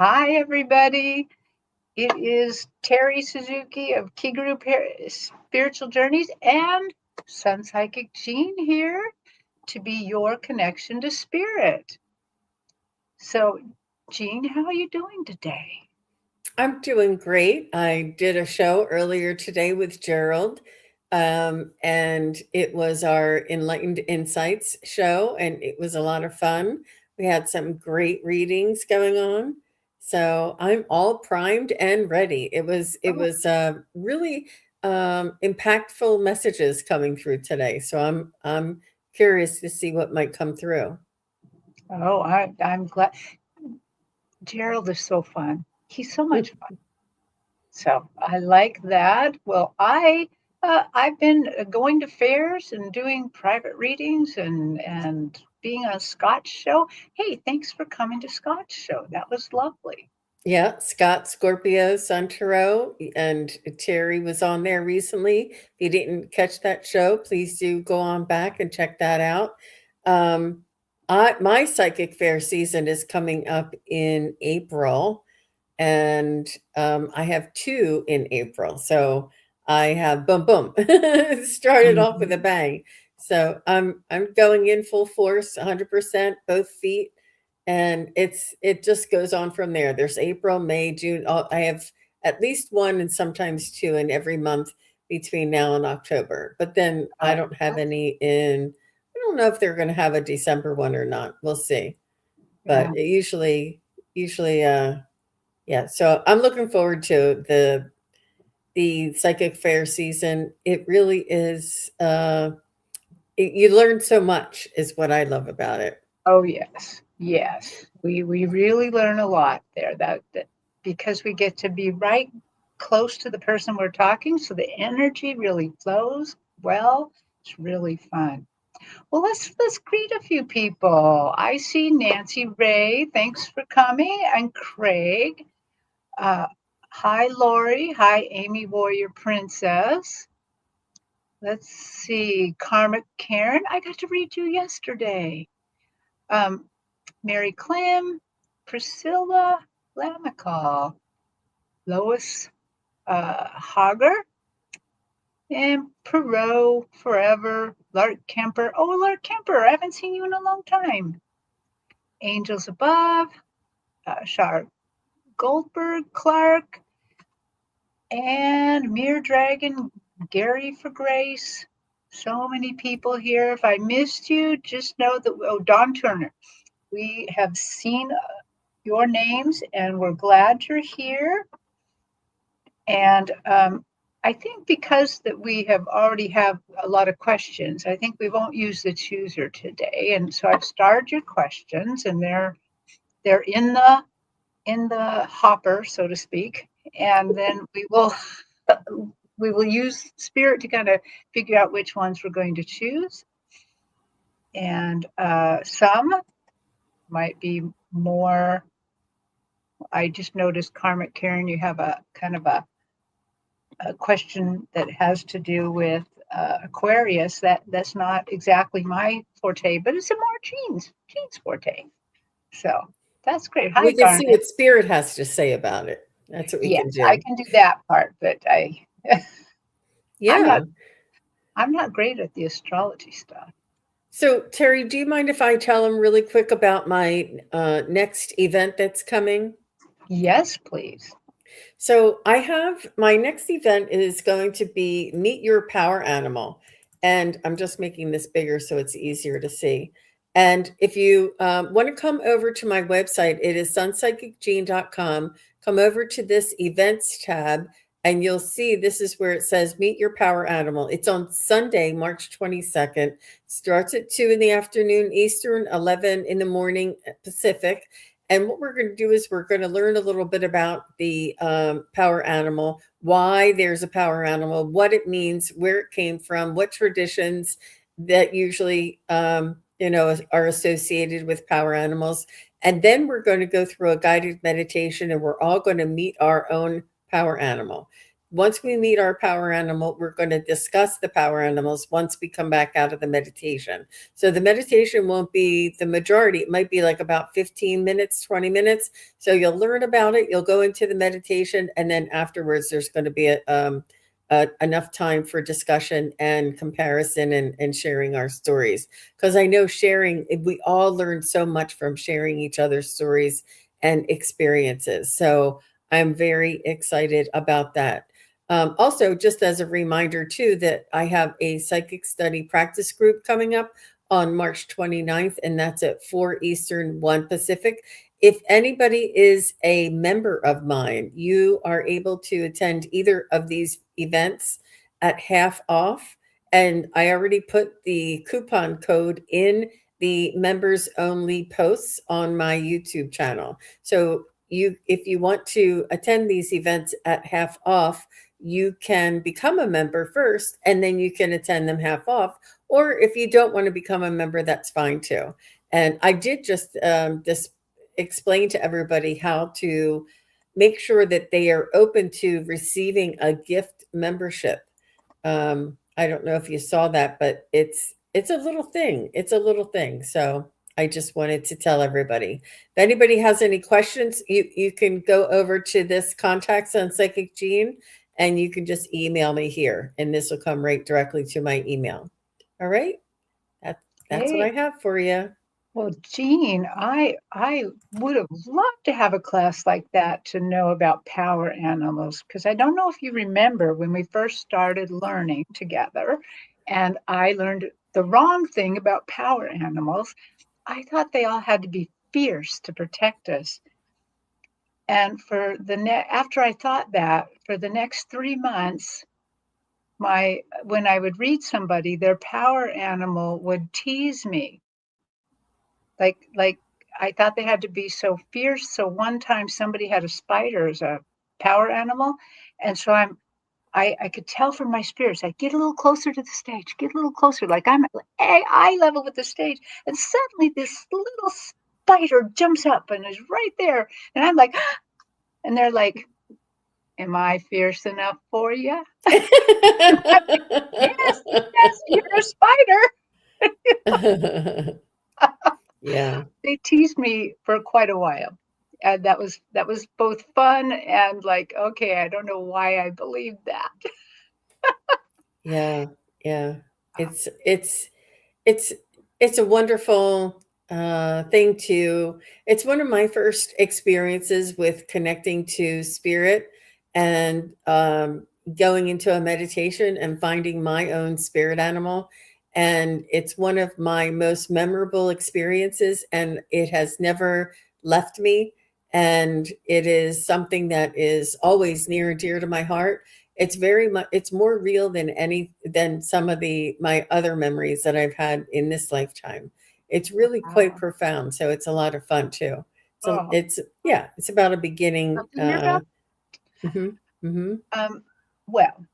Hi, everybody. It is Terri Suzuki of Spiritual Journeys and SunPsychic Jean here to be your connection to spirit. So, Jean, how are you doing today? I'm doing great. I did a show earlier today with Gerald, and it was our Enlightened Insights show, and it was a lot of fun. We had some great readings going on, so I'm all primed and ready. Oh, It was really impactful messages coming through today, so I'm curious to see what might come through. I'm glad. Gerald is so fun. He's so much fun. So I like that. Well, I've been going to fairs and doing private readings and being on Scott's show. Hey, thanks for coming to Scott's show. That was lovely. Yeah, Scott Scorpio Santoro and Terry was on there recently. If you didn't catch that show, please do go on back and check that out. Um, my psychic fair season is coming up in April, and I have two in April. So I have boom boom started off with a Mhm. bang. So I'm going in full force, 100%, both feet, and it just goes on from there. There's April, May, June. I have at least one and sometimes two in every month between now and October. But then I Oh, don't have any in. I don't know if they're going to have a December one or not. We'll see. yeah. But usually, yeah. So I'm looking forward to the psychic fair season. It really is. You learn so much, is what I love about it. Oh, yes. Yes. We really learn a lot there that because we get to be right close to the person we're talking, so the energy really flows well. It's really fun. Well, let's greet a few people. I see Nancy Ray. Thanks for coming, and Craig. Uh, Hi, Lori. Hi, Amy Warrior Princess. Let's see, Karmic Karen. I got to read you yesterday. Um, Mary Clem, Priscilla Lamical, Lois Hager, and Perot Forever, Lark Kemper. Oh, Lark Kemper, I haven't seen you in a long time. Angels Above, Shar Goldberg Clark, and Mere Dragon, Gary for Grace. So many people here. If I missed you, just know that, oh, Don Turner, we have seen your names and we're glad you're here. And I think because that we have already have a lot of questions, I think we won't use the chooser today. And so I've starred your questions and they're in the hopper, so to speak. And then we will use spirit to kind of figure out which ones we're going to choose. And some might be more. I just noticed, Karmic Karen, you have a kind of a question that has to do with Aquarius. That's not exactly my forte, but it's a more Jean's forte. So that's great. Hi, We can see Garnet. what spirit has to say about it. That's what we Yes, can I do. can do that part, but I'm not Yeah. I'm not great at the astrology stuff. So, Terry, do you mind if I tell them really quick about my next event that's coming? Yes, please. So, I have my next event is going to be Meet Your Power Animal. And I'm just making this bigger so it's easier to see. And if you want to come over to my website, it is sunpsychicjean.com. Come over to this events tab, and you'll see this is where it says Meet Your Power Animal. It's on Sunday, March 22nd. Starts at 2 in the afternoon Eastern, 11 in the morning Pacific. And what we're going to do is we're going to learn a little bit about the power animal, why there's a power animal, what it means, where it came from, what traditions that usually, are associated with power animals. And then we're going to go through a guided meditation and we're all going to meet our own power animal. once we meet our power animal, we're going to discuss the power animals once we come back out of the meditation. So the meditation won't be the majority. It might be like about 15 minutes, 20 minutes. So you'll learn about it. You'll go into the meditation. And then afterwards, there's going to be enough time for discussion and comparison and sharing our stories. Because I know sharing, we all learn so much from sharing each other's stories and experiences. So I'm very excited about that. Also, just as a reminder, too, that I have a psychic study practice group coming up on March 29th, and that's at 4 Eastern, 1 Pacific. If anybody is a member of mine, you are able to attend either of these events at half off. And I already put the coupon code in the members only posts on my YouTube channel. So if you want to attend these events at half off, you can become a member first and then you can attend them half off. Or if you don't want to become a member, that's fine too. And I did just explain to everybody how to make sure that they are open to receiving a gift membership. I don't know if you saw that, but it's a little thing. It's a little thing. So I just wanted to tell everybody. If anybody has any questions, you can go over to this Contacts on Psychic Jean, and you can just email me here, and this will come right directly to my email. All right, that's what I Hey, have for you. well, Jean, I would have loved to have a class like that to know about power animals, because I don't know if you remember when we first started learning together, and I learned the wrong thing about power animals. I thought they all had to be fierce to protect us. And after I thought that, for the next 3 months, when I would read somebody, their power animal would tease me. Like I thought they had to be so fierce. So one time somebody had a spider as a power animal, and so I could tell from my spirits, I get a little closer to the stage, get a little closer, like I'm at eye level with the stage, and suddenly this little spider jumps up and is right there, and I'm like, and they're like, "Am I fierce enough for you?" Yes, yes, you're a spider. Yeah. They teased me for quite a while. And that was both fun and like, okay, I don't know why I believed that. Yeah, yeah. It's it's it's it's a wonderful thing to. It's one of my first experiences with connecting to spirit and going into a meditation and finding my own spirit animal. And it's one of my most memorable experiences, and it has never left me. And it is something that is always near and dear to my heart. It's very much, it's more real than some of the my other memories that I've had in this lifetime. It's really quite Wow. profound, so it's a lot of fun too. So Oh, it's, yeah, it's about a beginning. love to hear about. Mhm, mhm. Um, well,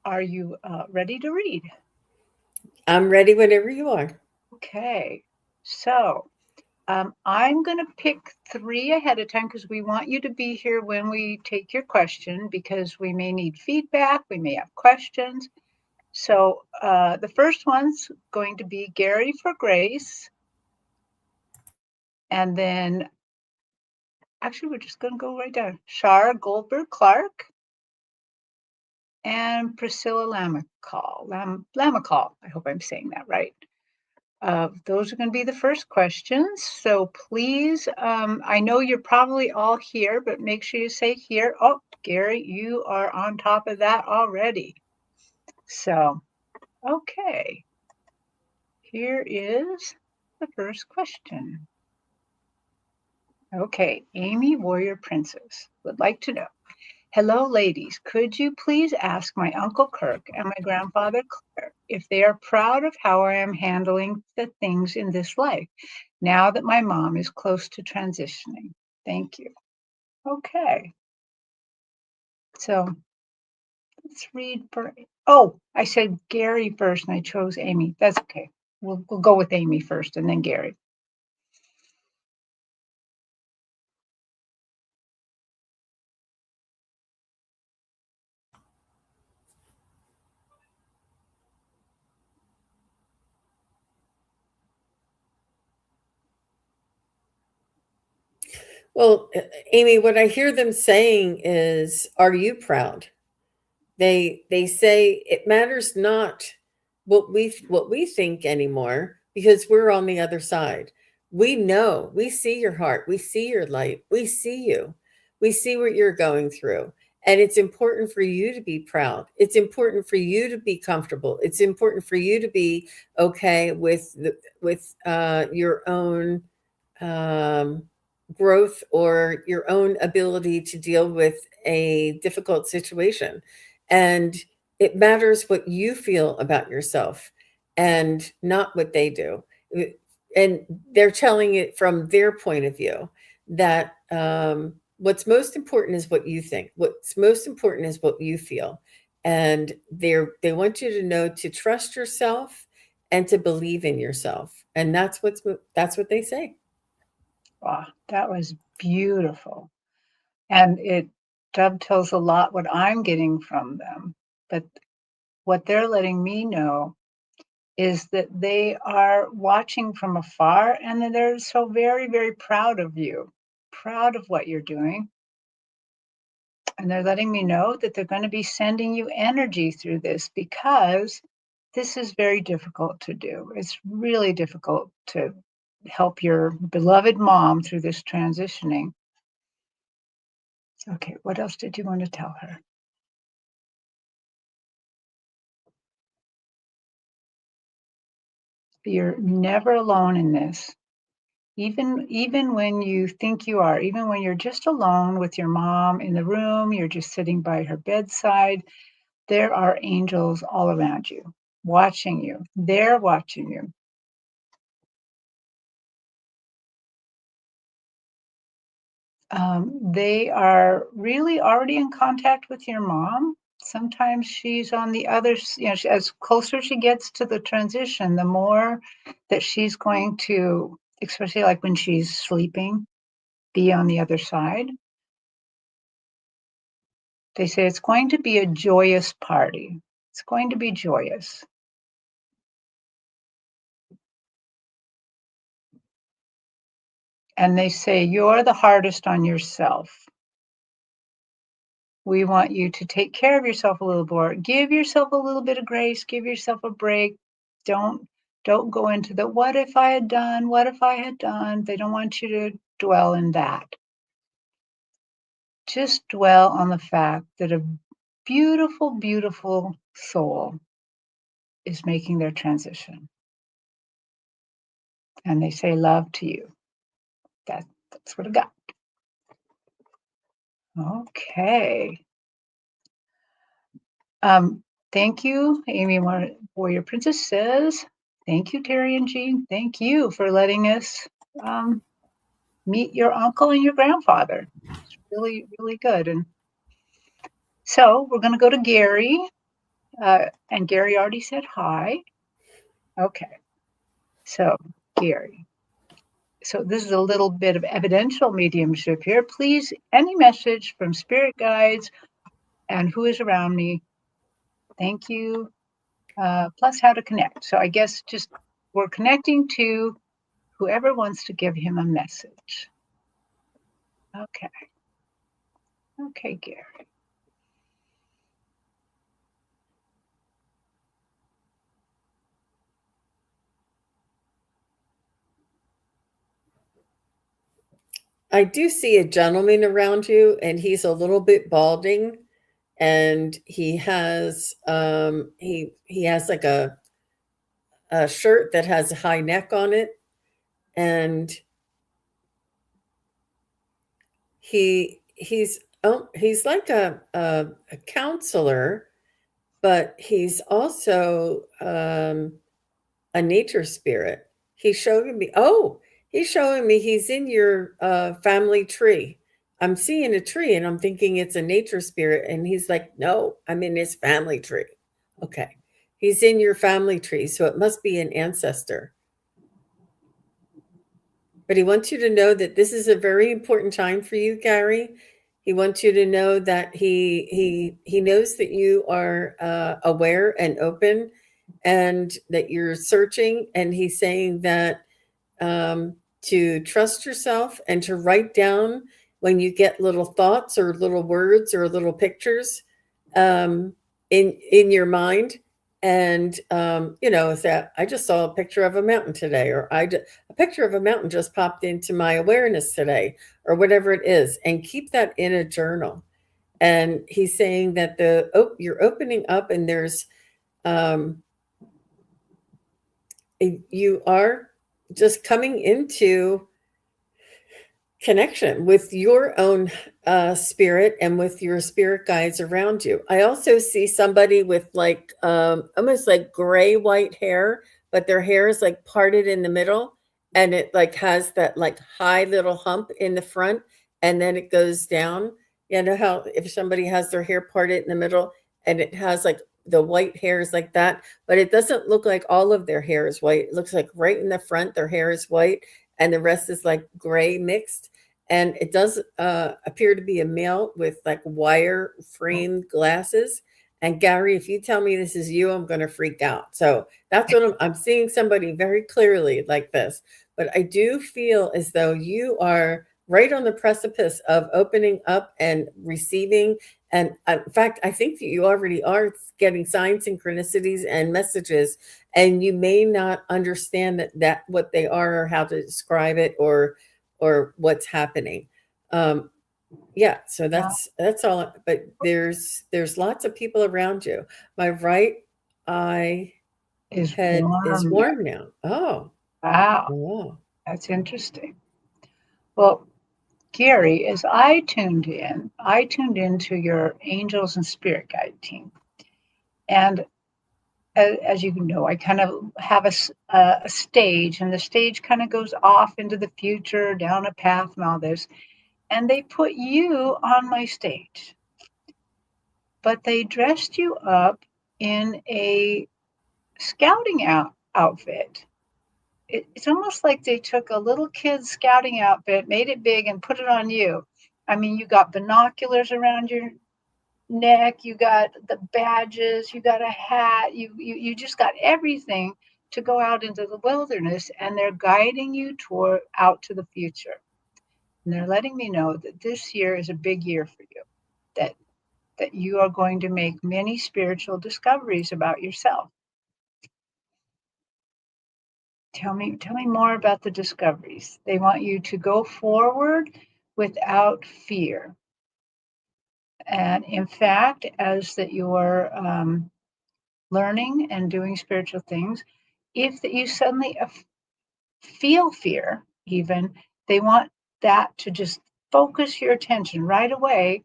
are you ready to read? I'm ready whenever you are. Okay. So I'm going to pick three ahead of time because we want you to be here when we take your question because we may need feedback, we may have questions. So the first one's going to be Gary for Grace. And then, actually, we're just going to go right down. Shara Goldberg Clark and Priscilla Lamacall. I hope I'm saying that right. Those are going to be the first questions. So please, I know you're probably all here, but make sure you say here. Oh, Gary, you are on top of that already. So, okay, here is the first question. Okay, Amy Warrior Princess would like to know. Hello, ladies. Could you please ask my Uncle Kirk and my grandfather Claire if they are proud of how I am handling the things in this life now that my mom is close to transitioning? Thank you. Okay, so let's read for. Oh, I said Gary first and I chose Amy. That's okay. We'll go with Amy first and then Gary. Well, Amy, what I hear them saying is, "Are you proud?" They say it matters not what we think anymore because we're on the other side. We know, we see your heart, we see your light, we see you, we see what you're going through, and it's important for you to be proud. It's important for you to be comfortable. It's important for you to be okay with your own um, growth or your own ability to deal with a difficult situation. And it matters what you feel about yourself and not what they do. And they're telling it from their point of view that what's most important is what you think. What's most important is what you feel. And they want you to know to trust yourself and to believe in yourself. And that's what they say. Wow, that was beautiful. And it dovetails a lot what I'm getting from them. But what they're letting me know is that they are watching from afar and that they're so very, very proud of you, proud of what you're doing. And they're letting me know that they're going to be sending you energy through this because this is very difficult to do. It's really difficult to help your beloved mom through this transitioning. Okay, what else did you want to tell her? You're never alone in this. Even when you think you are, even when you're just alone with your mom in the room, you're just sitting by her bedside, there are angels all around you, watching you. They're watching you. They are really already in contact with your mom. Sometimes she's on the other, as closer she gets to the transition, the more that she's going to, especially like when she's sleeping, be on the other side. They say it's going to be a joyous party. It's going to be joyous. And they say, you're the hardest on yourself. We want you to take care of yourself a little more. Give yourself a little bit of grace. Give yourself a break. Don't don't go into the what if I had done, what if I had done. They don't want you to dwell in that. Just dwell on the fact that a beautiful, beautiful soul is making their transition. And they say love to you. That's what I got. Okay. Thank you, Amy Warrior Princess says, thank you, Terry and Jean. Thank you for letting us um, meet your uncle and your grandfather. It's really, really good. And so we're going to go to Gary. And Gary already said hi. Okay. So, Gary. So, this is a little bit of evidential mediumship here. Please, any message from spirit guides and who is around me. Thank you. Plus how to connect. So I guess just we're connecting to whoever wants to give him a message. Okay. Okay, Gary. I do see a gentleman around you, and he's a little bit balding, and he has like a shirt that has a high neck on it, and he's like a counselor, but he's also a nature spirit. He's showing me he's in your family tree. I'm seeing a tree and I'm thinking it's a nature spirit. And he's like, no, I'm in his family tree. Okay. He's in your family tree. So it must be an ancestor. But he wants you to know that this is a very important time for you, Gary. He wants you to know that he knows that you are aware and open, and that you're searching. And he's saying that to trust yourself and to write down when you get little thoughts or little words or little pictures um, in your mind. And is that I just saw a picture of a mountain today, or a picture of a mountain just popped into my awareness today, or whatever it is, and keep that in a journal. And he's saying that you're opening up, and there's um, you are just coming into connection with your own spirit and with your spirit guides around you. I also see somebody with like almost like gray white hair, but their hair is like parted in the middle, and it like has that like high little hump in the front, and then it goes down. You know how if somebody has their hair parted in the middle and it has like the white hairs like that, but it doesn't look like all of their hair is white. It looks like right in the front their hair is white and the rest is like gray mixed. And it does appear to be a male with like wire framed glasses. And Gary, if you tell me this is you, I'm going to freak out. So that's what I'm seeing somebody very clearly like this. But I do feel as though you are right on the precipice of opening up and receiving. And in fact, I think that you already are getting signs, synchronicities, and messages, and you may not understand that what they are or how to describe it or what's happening. Yeah, so that's all. But there's lots of people around you. My right eye Is head is warm now. warm now. Oh, Wow, wow. that's interesting. Well, Gary, as I tuned into your angels and spirit guide team. And as you know, I kind of have a stage, and the stage kind of goes off into the future, down a path, and all this. And they put you on my stage, but they dressed you up in a scouting outfit. It's almost like they took a little kid's scouting outfit, made it big, and put it on you. I mean, you got binoculars around your neck, you got the badges, you got a hat, you just got everything to go out into the wilderness, and they're guiding you out to the future. And they're letting me know that this year is a big year for you, that that you are going to make many spiritual discoveries about yourself. Tell me more about the discoveries. They want you to go forward without fear. And in fact, as that you're learning and doing spiritual things, if that you suddenly feel fear, even, they want that to just focus your attention right away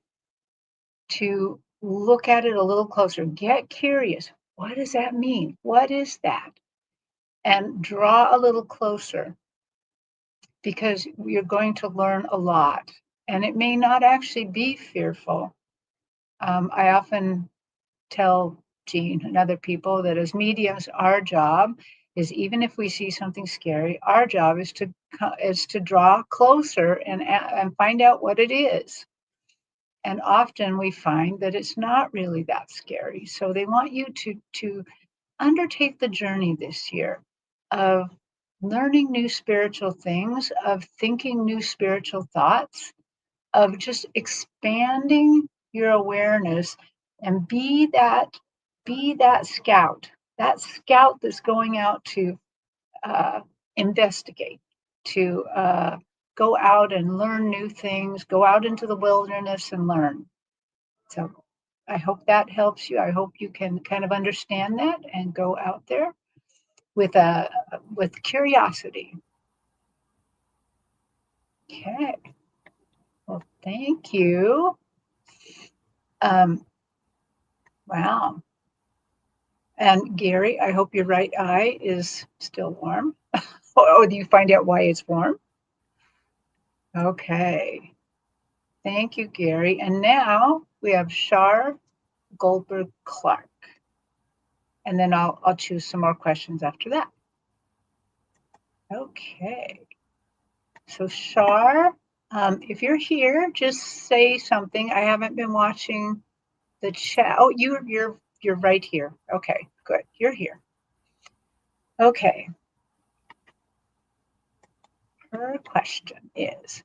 to look at it a little closer. Get curious. What does that mean? What is that? And draw a little closer, because you're going to learn a lot. And it may not actually be fearful. I often tell Jean and other people that as mediums, our job is, even if we see something scary, our job is to draw closer and find out what it is. And often we find that it's not really that scary. So they want you to undertake the journey this year of learning new spiritual things, of thinking new spiritual thoughts, of just expanding your awareness, and be that scout, that's going out to investigate, to go out and learn new things, go out into the wilderness and learn. So I hope that helps you. I hope you can kind of understand that and go out there with curiosity. Okay. Well, thank you. Wow. And Gary, I hope your right eye is still warm. Oh, do you find out why it's warm? Okay. Thank you, Gary. And now we have Shar Goldberg Clark. And then I'll choose some more questions after that. Okay. So Shar, if you're here, just say something. I haven't been watching the chat. Oh, you're right here. Okay, good. You're here. Okay. her question is,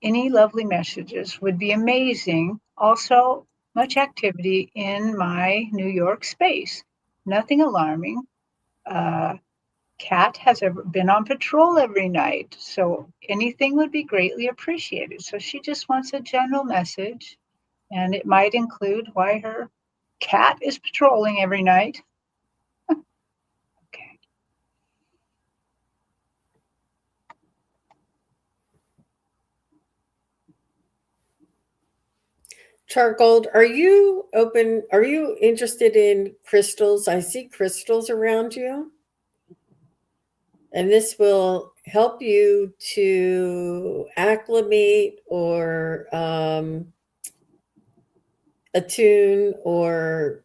any lovely messages would be amazing. Also, much activity in my New York space. Nothing alarming. Cat has ever been on patrol every night, so anything would be greatly appreciated. So she just wants a general message, and it might include why her cat is patrolling every night. Okay. Chargold, are you open? Are you interested in crystals? I see crystals around you. And this will help you to acclimate or attune or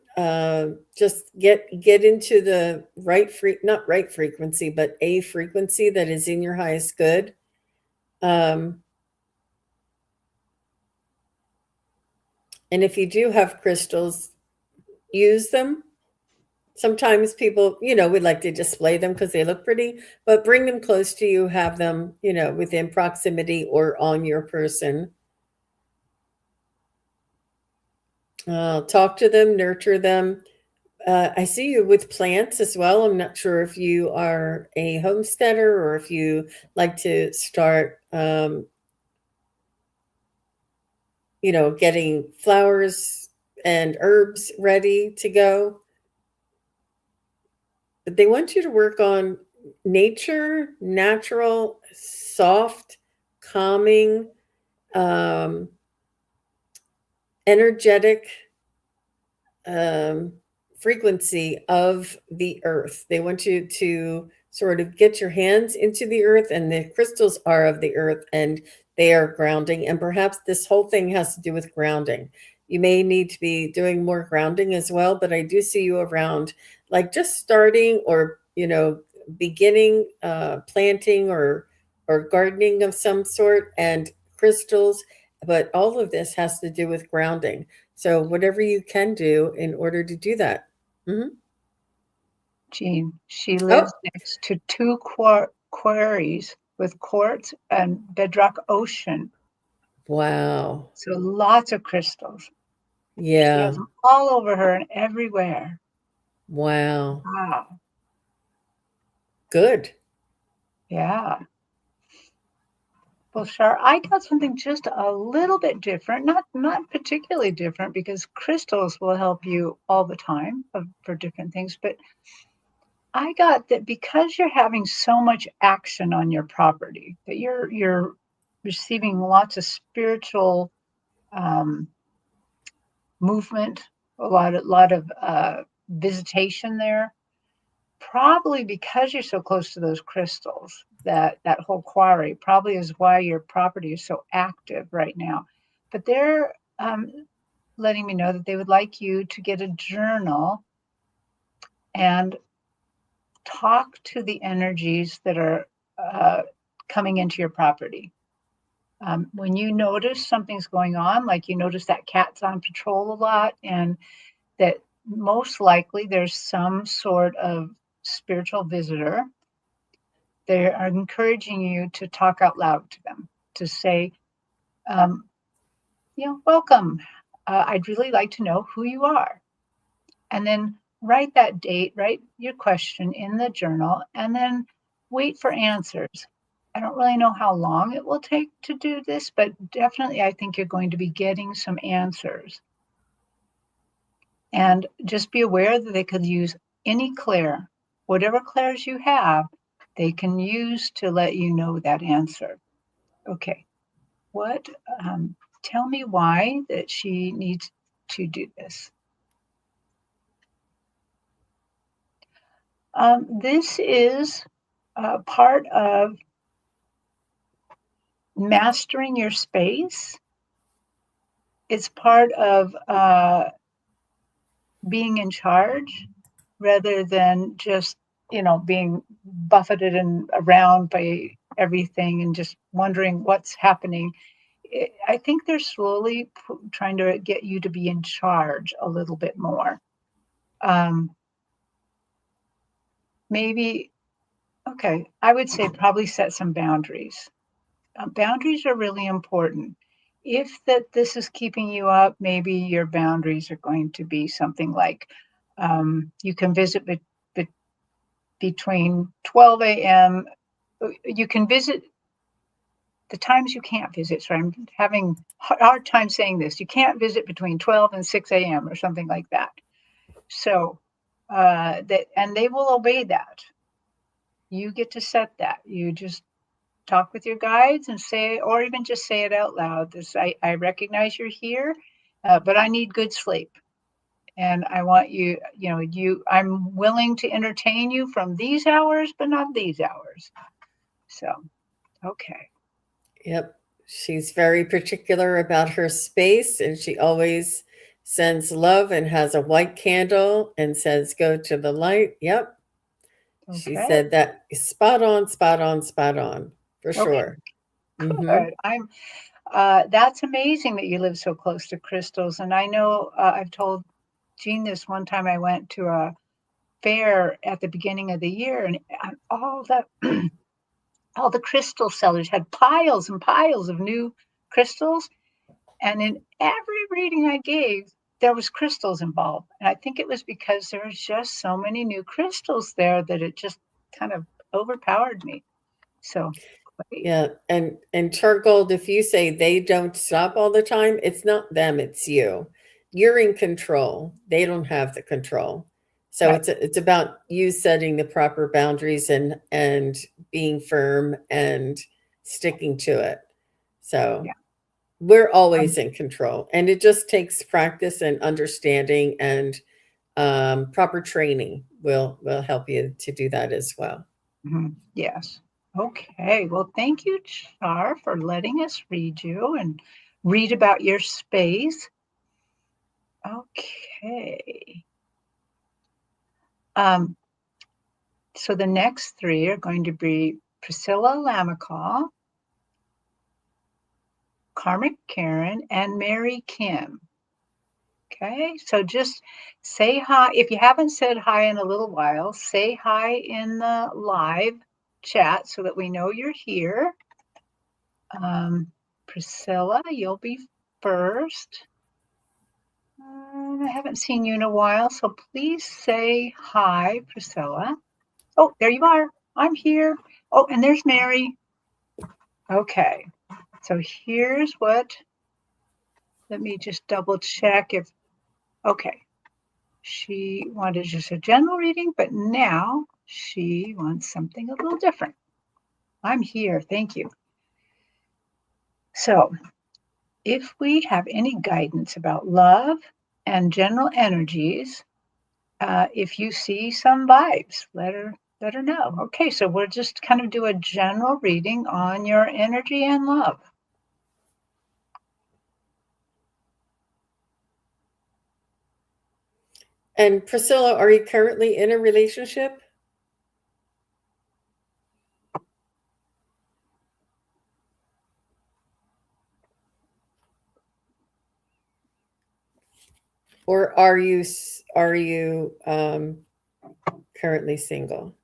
just get into the not right frequency, but a frequency that is in your highest good. And if you do have crystals, use them. Sometimes people, would like to display them because they look pretty, but bring them close to you, have them, within proximity or on your person. Talk to them, nurture them. I see you with plants as well. I'm not sure if you are a homesteader or if you like to start, getting flowers and herbs ready to go. But they want you to work on nature, natural, soft, calming, energetic frequency of the earth. They want you to sort of get your hands into the earth, and the crystals are of the earth and they are grounding. And perhaps this whole thing has to do with grounding. You may need to be doing more grounding as well, but I do see you around, like just starting or, beginning planting or gardening of some sort, and crystals. But all of this has to do with grounding. So whatever you can do in order to do that. Mm-hmm. Jean, she Oh, lives next to two quarries with quartz and bedrock ocean. wow. So lots of crystals. She has Yeah. them all over her and everywhere. Wow. Wow. Good. Yeah. Well, Shar, I got something just a little bit different, not particularly different because crystals will help you all the time for different things, but I got that because you're having so much action on your property, that you're receiving lots of spiritual um, movement, a lot of visitation there. Probably because you're so close to those crystals, that whole quarry probably is why your property is so active right now. But they're letting me know that they would like you to get a journal and talk to the energies that are coming into your property. When you notice something's going on, like you notice that cat's on patrol a lot, and that most likely there's some sort of spiritual visitor, they are encouraging you to talk out loud to them, to say, um, welcome. I'd really like to know who you are. And then write that date, write your question in the journal, and then wait for answers. I don't really know how long it will take to do this, but definitely I think you're going to be getting some answers. And just be aware that they could use any clair, whatever clairs you have, they can use to let you know that answer. Okay, what, tell me why that she needs to do this. This is part of mastering your space. It's part of being in charge rather than just, being buffeted and around by everything and just wondering what's happening. I think they're slowly trying to get you to be in charge a little bit more. Maybe Okay, I would say probably set some boundaries. Boundaries are really important. If this is keeping you up, maybe your boundaries are going to be something like you can visit between 12 a.m. You can visit the times you can't visit. So I'm having a hard time saying this. You can't visit between 12 and 6 a.m. or something like that. So and they will obey that. You get to set that. You just talk with your guides and say, or even just say it out loud. I recognize you're here, but I need good sleep. And I want I'm willing to entertain you from these hours, but not these hours. So, okay. Yep. She's very particular about her space, and she always sends love and has a white candle and says, go to the light. Yep. She Okay. said that spot on, spot on, spot on, for Okay. sure. Hmm. Good. That's amazing that you live so close to crystals. And I know I've told Jean this one time I went to a fair at the beginning of the year, and all the all the crystal sellers had piles and piles of new crystals. And in every reading I gave, there was crystals involved. And I think it was because there was just so many new crystals there that it just kind of overpowered me. So great. Yeah, and Turgold, if you say they don't stop all the time, it's not them, it's you. You're in control. They don't have the control. So Right. it's about you setting the proper boundaries and being firm and sticking to it. So Yeah. we're always Um, in control, and it just takes practice and understanding, and proper training will help you to do that as well. yes. Okay. Well, thank you, Char, for letting us read you and read about your space. Okay. Um, so the next three are going to be Priscilla Lamical, Karmic Karen, and Mary Kim. Okay, so just say hi. If you haven't said hi in a little while, say hi in the live chat so that we know you're here. Priscilla, you'll be first. I haven't seen you in a while, so please say hi, Priscilla. Oh, there you are. I'm here. Oh, and there's Mary. Okay, so here's let me just double check if, okay, she wanted just a general reading, but now she wants something a little different. I'm here. Thank you. So, if we have any guidance about love and general energies, if you see some vibes, let her know. Okay, so we'll just kind of do a general reading on your energy and love. And Priscilla, are you currently in a relationship? Or are you currently single?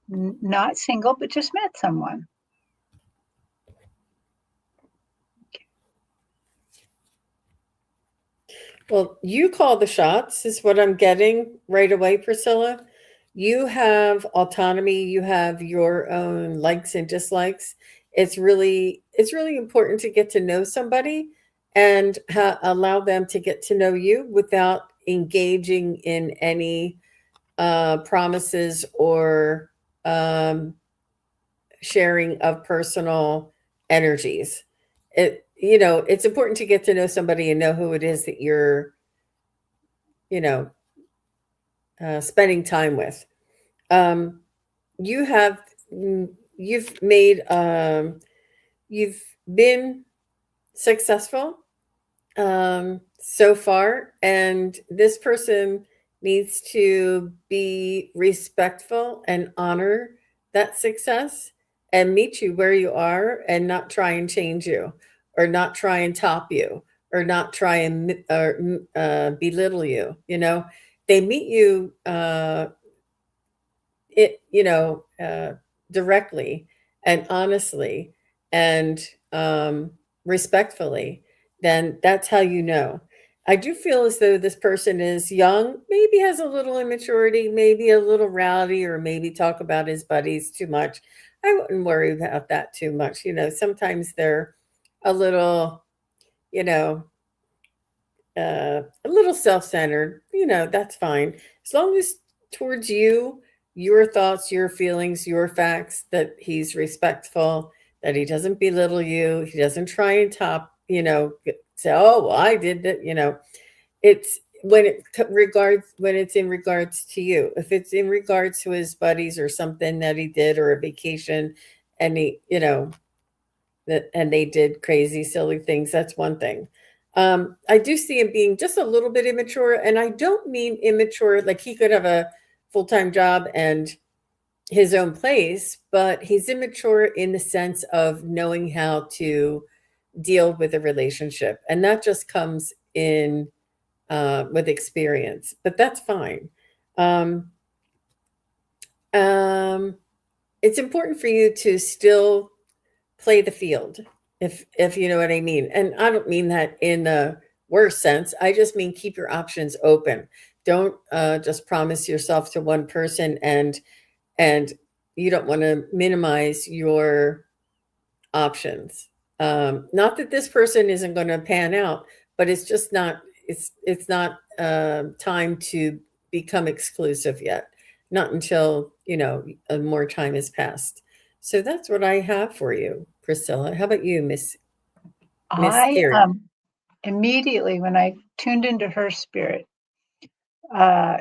Not single, but just met someone. Well, you call the shots, is what I'm getting right away, Priscilla. You have autonomy, you have your own likes and dislikes. It's really important to get to know somebody and allow them to get to know you without engaging in any promises or um, sharing of personal energies. It's important to get to know somebody and know who it is that you're you know spending time with. um you have you've made you've been successful so far, and this person needs to be respectful and honor that success and meet you where you are and not try and change you or not try and top you or not try and belittle you. They meet you it you know directly and honestly and respectfully. Then that's how you know. I do feel as though this person is young, maybe has a little immaturity, maybe a little rowdy, or maybe talk about his buddies too much. I wouldn't worry about that too much. Sometimes they're a little, you know a little self-centered. That's fine, as long as towards you, your thoughts, your feelings, your facts, that he's respectful, that he doesn't belittle you, he doesn't try and say, oh, well, I did that. It's when it's in regards to you. If it's in regards to his buddies or something that he did, or a vacation, and he that and they did crazy silly things, that's one thing. I do see him being just a little bit immature, and I don't mean immature like he could have a full-time job and his own place, but he's immature in the sense of knowing how to deal with a relationship, and that just comes in with experience, but that's fine. um, um, it's important for you to still play the field, if you know what I mean. And I don't mean that in the worst sense. I just mean keep your options open. Don't just promise yourself to one person, and you don't want to minimize your options. Not that this person isn't going to pan out, but it's just not. It's not time to become exclusive yet. Not until more time has passed. So that's what I have for you, Priscilla. How about you, Miss I Terry? immediately, when I tuned into her spirit, uh,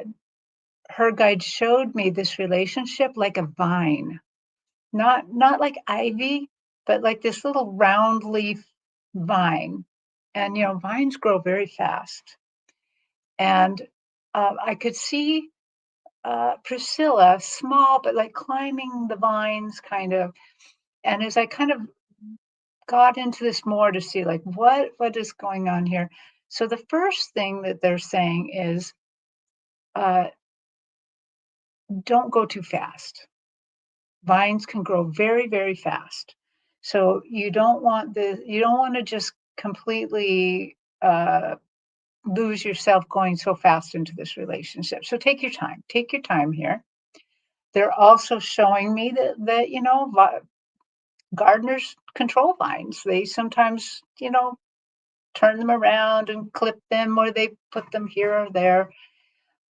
her guide showed me this relationship like a vine, not like ivy, but like this little round leaf vine. And vines grow very fast. And I could see Priscilla, small, but like climbing the vines, kind of. And as I kind of got into this more to see like what is going on here. So the first thing that they're saying is, uh, don't go too fast. Vines can grow very, very fast. So you don't want to just completely lose yourself going so fast into this relationship. So take your time. Take your time here. They're also showing me that gardeners control vines. They sometimes turn them around and clip them, or they put them here or there.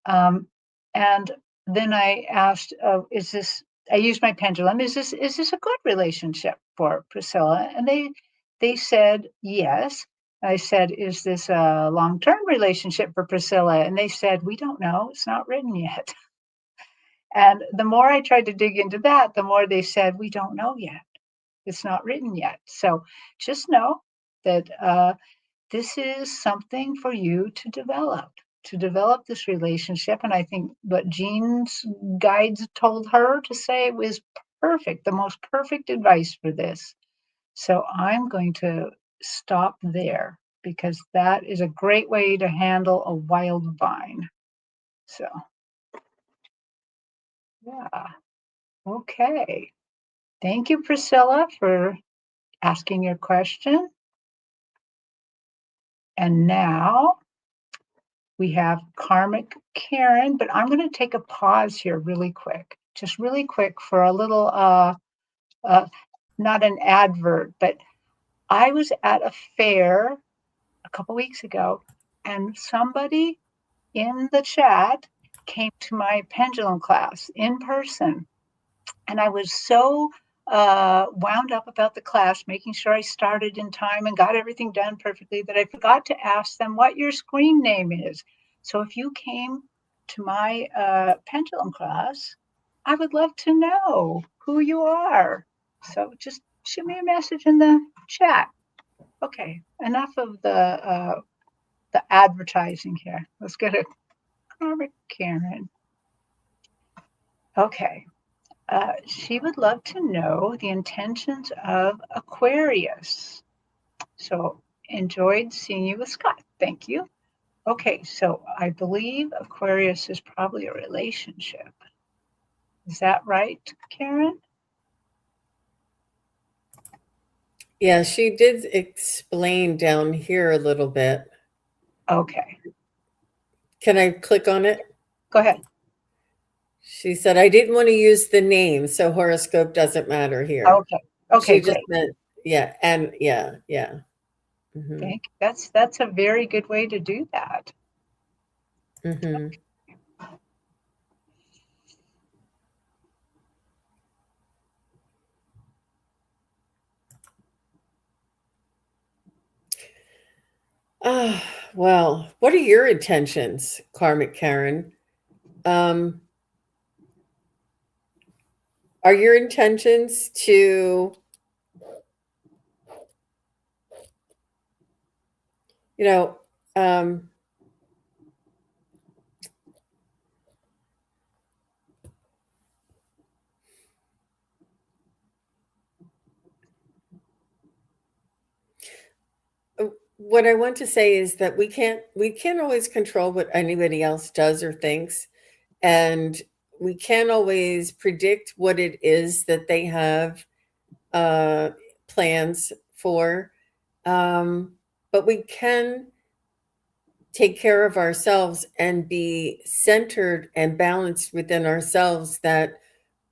Um, and then I asked, "Is this?" I used my pendulum. Is this a good relationship for Priscilla? And they said yes. I said, "Is this a long-term relationship for Priscilla?" And they said, "We don't know. It's not written yet." And the more I tried to dig into that, the more they said, "We don't know yet. It's not written yet." So just know that this is something for you to develop this relationship. And I think what Jean's guides told her to say was perfect, the most perfect advice for this. So I'm going to stop there because that is a great way to handle a wild vine. So, yeah. Okay. Thank you, Priscilla, for asking your question. And now we have Karmic Karen, but I'm going to take a pause here really quick, just really quick for a little, uh, not an advert, but I was at a fair a couple weeks ago, and somebody in the chat came to my pendulum class in person. And I was so wound up about the class, making sure I started in time and got everything done perfectly, that I forgot to ask them what your screen name is. So if you came to my pendulum class, I would love to know who you are. So just shoot me a message in the chat. Okay, enough of the advertising here. Let's get a Karmic Karen. Okay. She would love to know the intentions of Aquarius. So enjoyed seeing you with Scott. Thank you. Okay, so I believe Aquarius is probably a relationship. Is that right, Karen? Yeah, she did explain down here a little bit. Okay, Can I click on it? go ahead. She said, I didn't want to use the name, so horoscope doesn't matter here. Okay, okay, She just great. meant, yeah, and yeah, yeah. Hmm. Thank. That's a very good way to do that. Hmm. Ah, well, what are your intentions, Karmic Karen? Um, are your intentions to, you know, um, what I want to say is that we can't always control what anybody else does or thinks, and we can't always predict what it is that they have uh, plans for. But we can take care of ourselves and be centered and balanced within ourselves, that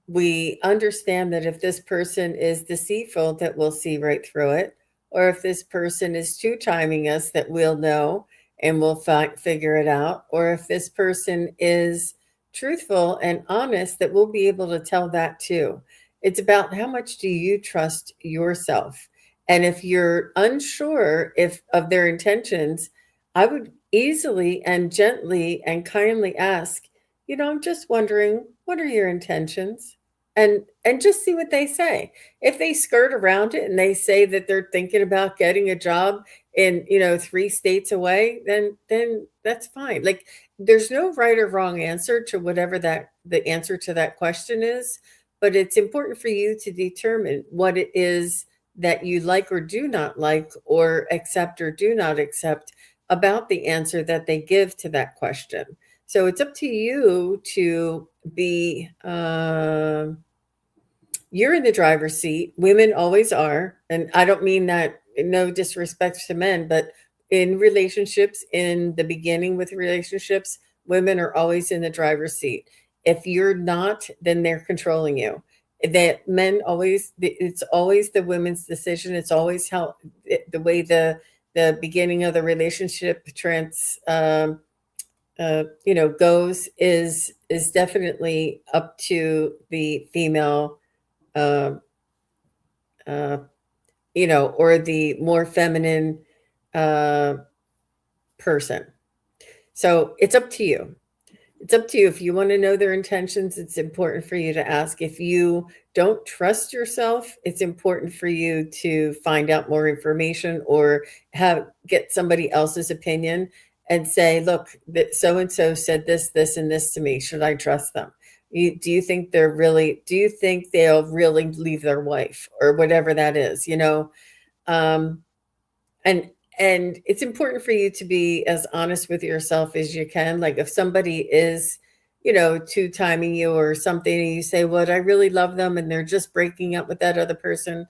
we understand that if this person is deceitful, that we'll see right through it, or if this person is two timing us, that we'll know and we'll figure it out, or if this person is truthful and honest, that we'll be able to tell that too. It's about how much do you trust yourself, and if you're unsure if of their intentions, I would easily and gently and kindly ask, I'm just wondering, what are your intentions? And just see what they say. If they skirt around it and they say that they're thinking about getting a job in, 3 states away, then that's fine. Like, there's no right or wrong answer to whatever that the answer to that question is, but it's important for you to determine what it is that you like or do not like, or accept or do not accept, about the answer that they give to that question. So it's up to you to be, you're in the driver's seat. Women always are. And I don't mean that, no disrespect to men, but in relationships, in the beginning with relationships, women are always in the driver's seat. If you're not, then they're controlling you. That men always, it's always the women's decision. It's always how the way the beginning of the relationship goes is definitely up to the female, uh, uh, or the more feminine uh, person. So it's up to you. It's up to you. If you want to know their intentions, it's important for you to ask. If you don't trust yourself, it's important for you to find out more information, or get somebody else's opinion and say, look, that so and so said this, this, and this to me. Should I trust them? Do you think do you think they'll really leave their wife, or whatever that is? Um, and and it's important for you to be as honest with yourself as you can. Like, if somebody is, two timing you or something, and you say, well, I really love them and they're just breaking up with that other person,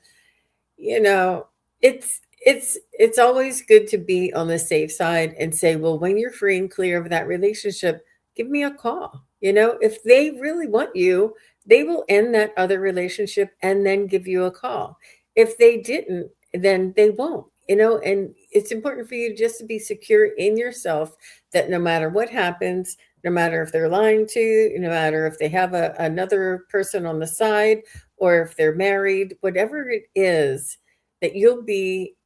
you know it's always good to be on the safe side and say, well, when you're free and clear of that relationship, give me a call. If they really want you, they will end that other relationship and then give you a call. If they didn't, then they won't. And it's important for you just to be secure in yourself, that no matter what happens, no matter if they're lying to you, no matter if they have another person on the side, or if they're married, whatever it is, that you'll be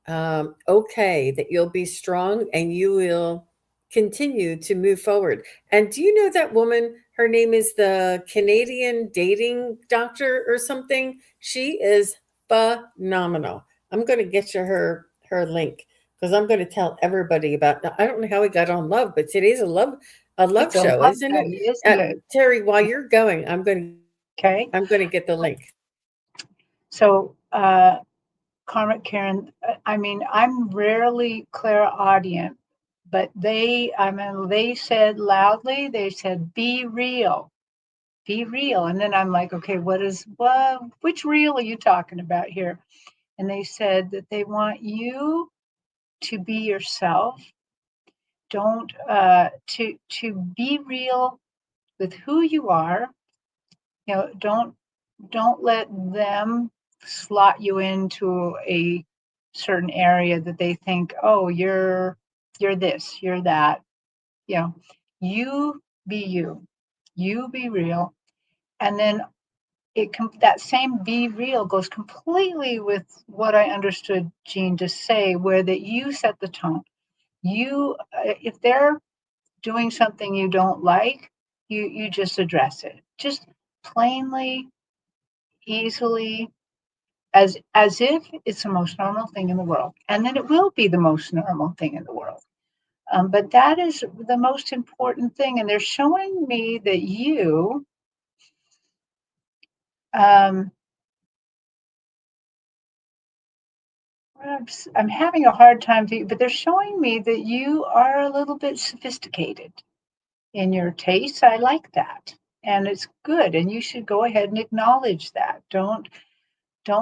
okay, that you'll be strong, and you will continue to move forward. And do you know that woman? Her name is the Canadian dating doctor or something. She is phenomenal. I'm going to get you her link, because I'm going to tell everybody about. Now, I don't know how we got on love, but today's a love It's a show, love isn't it? study, isn't it? Terry, while you're going, I'm going Okay. to get the link. So Karmic Karen, I mean, I'm rarely clairaudient, but they said loudly, they said, be real, be real. And then I'm like, okay, which real are you talking about here? And they said that they want you to be yourself. Don't, to be real with who you are. Don't let them slot you into a certain area that they think, oh, you're this, you're that. You know, you be you, you be real. And then that same be real goes completely with what I understood Jean to say, where that you set the tone. If they're doing something you don't like, you just address it, just plainly, easily, as if it's the most normal thing in the world, and then it will be the most normal thing in the world. But that is the most important thing, and they're showing me that um, I'm having a hard time, but they're showing me that you are a little bit sophisticated in your tastes. I like that, and it's good, and you should go ahead and acknowledge that. Don't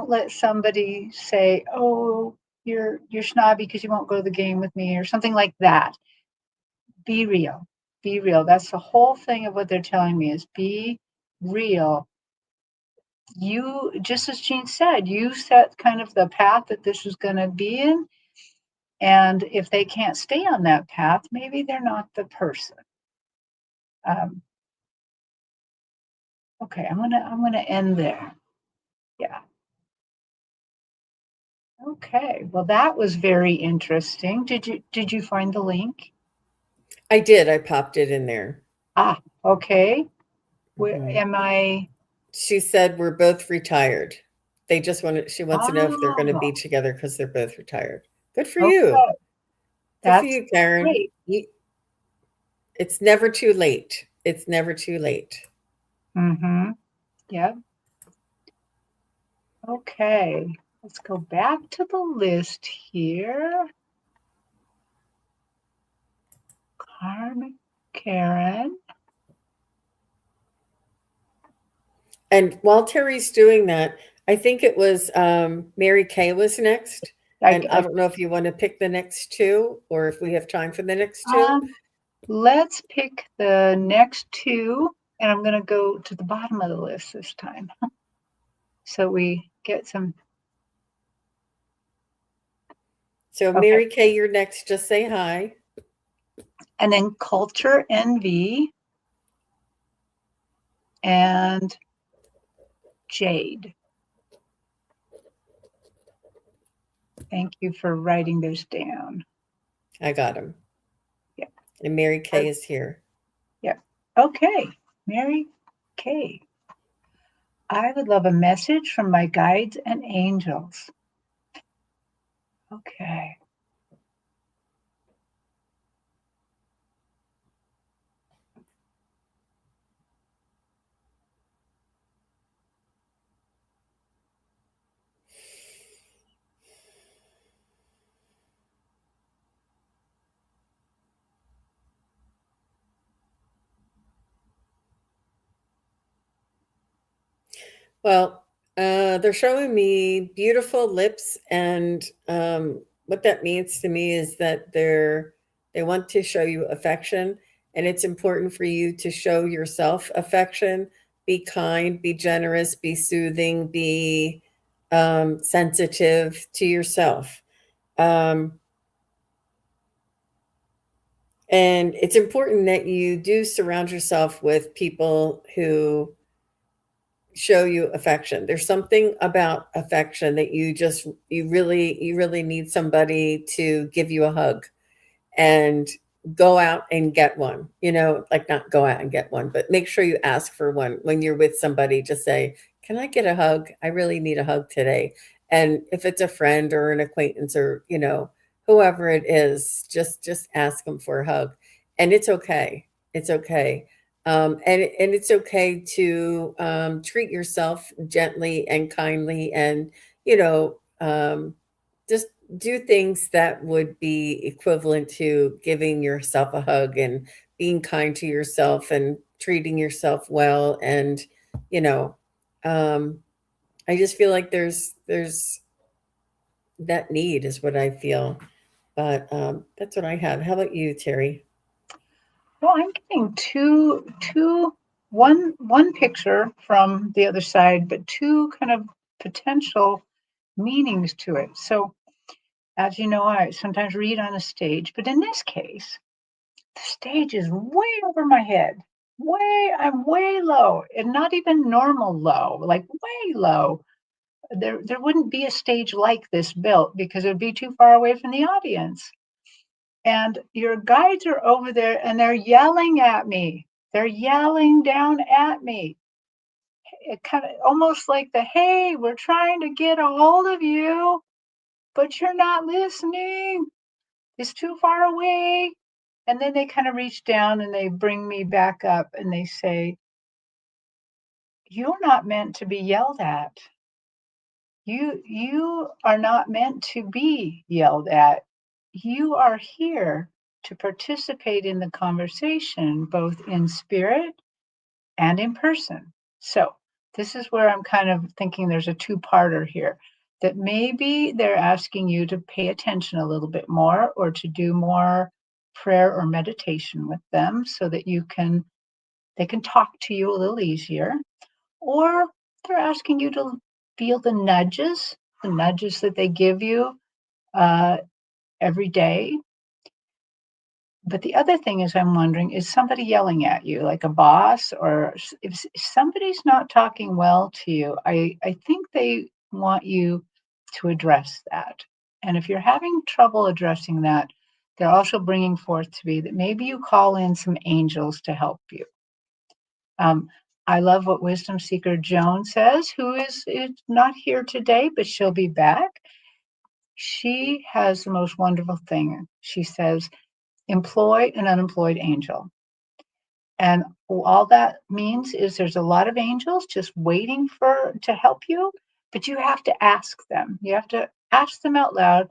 let somebody say, "Oh, you're snobby because you won't go to the game with me," or something like that. Be real. Be real. That's the whole thing of what they're telling me is be real. You, just as Jean said, you set kind of the path that this is going to be in. And if they can't stay on that path, maybe they're not the person. Um, okay, I'm gonna end there. Yeah. Okay. Well, that was very interesting. Did you find the link? I did. I popped it in there. Okay. Where Mhm. am I? She said we're both retired. She wants to know if they're going to Oh, be together because they're both retired. Good for you. okay. Good for That's you, Karen. great. It's never too late. It's never too late. Mm-hmm. Yep. Okay. Let's go back to the list here. Carmen, Karen. And while Terry's doing that, I think it was Mary Kay was next. And I I, don't know if you want to pick the next two or if we have time for the next two. um, let's pick the next two, and I'm going to go to the bottom of the list this time. So we get some. So, Okay. Mary Kay, you're next. Just say hi. And then culture envy and Jade. Thank you for writing those down. I got him. Yeah. And Mary Kay is here. Yeah. Okay. Mary Kay. I would love a message from my guides and angels. Okay. Well, they're showing me beautiful lips, and what that means to me is that they want to show you affection, and it's important for you to show yourself affection. Be kind, be generous, be soothing, be sensitive to yourself. Um, and it's important that you do surround yourself with people who show you affection. There's something about affection that you really need somebody to give you a hug and go out and get one. Like not go out and get one, but make sure you ask for one when you're with somebody. Just say, "Can I get a hug? I really need a hug today." And if it's a friend or an acquaintance or, whoever it is, just ask them for a hug. And it's okay. It's okay. And it's okay to treat yourself gently and kindly, and just do things that would be equivalent to giving yourself a hug and being kind to yourself and treating yourself well. And, you know, um, I just feel like there's that need is what I feel. But that's what I have. How about you, Terry? Well, I'm getting one picture from the other side, but two kind of potential meanings to it. So, as you know, I sometimes read on a stage, but in this case, the stage is way over my head. I'm way low, and not even normal low, like way low. There wouldn't be a stage like this built because it would be too far away from the audience. And your guides are over there and they're yelling at me. They're yelling down at me. It kind of almost like hey, we're trying to get a hold of you, but you're not listening. It's too far away. And then they kind of reach down and they bring me back up and they say, you're not meant to be yelled at. You are not meant to be yelled at. You are here to participate in the conversation, both in spirit and in person. So this is where I'm kind of thinking there's a two-parter here, that maybe they're asking you to pay attention a little bit more or to do more prayer or meditation with them so that they can talk to you a little easier. Or they're asking you to feel the nudges that they give you uh, every day. But the other thing is, I'm wondering, is somebody yelling at you, like a boss, or if somebody's not talking well to you, I think they want you to address that. And if you're having trouble addressing that, they're also bringing forth to me that maybe you call in some angels to help you. I love what Wisdom Seeker Joan says, who is not here today, but she'll be back. She has the most wonderful thing. She says, employ an unemployed angel. And all that means is there's a lot of angels just waiting to help you, but you have to ask them. You have to ask them out loud.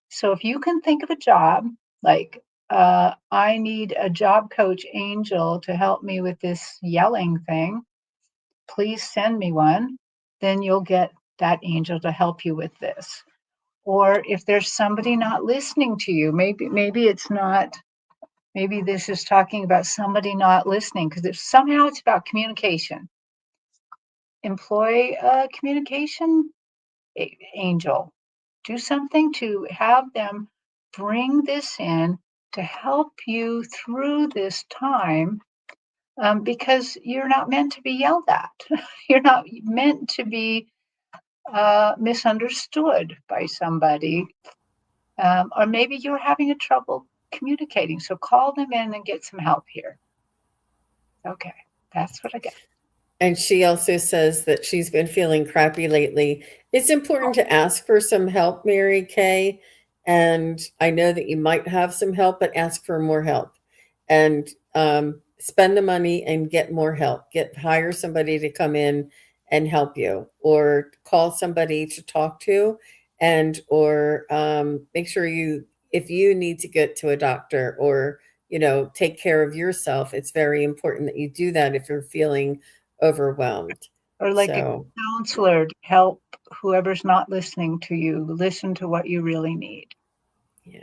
So if you can think of a job, like I need a job coach angel to help me with this yelling thing, please send me one, then you'll get that angel to help you with this. Or if there's somebody not listening to you, maybe it's not, maybe this is talking about somebody not listening, because if somehow it's about communication. Employ a communication angel. Do something to have them bring this in to help you through this time, because you're not meant to be yelled at. You're not meant to be misunderstood by somebody. Or maybe you're having a trouble communicating. So call them in and get some help here. Okay, that's what I got. And she also says that she's been feeling crappy lately. It's important to ask for some help, Mary Kay. And I know that you might have some help, but ask for more help. And spend the money and get more help. Hire somebody to come in and help you, or call somebody to talk to, and or make sure if you need to get to a doctor or take care of yourself. It's very important that you do that if you're feeling overwhelmed. Or like a So, counselor to help whoever's not listening to you listen to what you really need. yeah.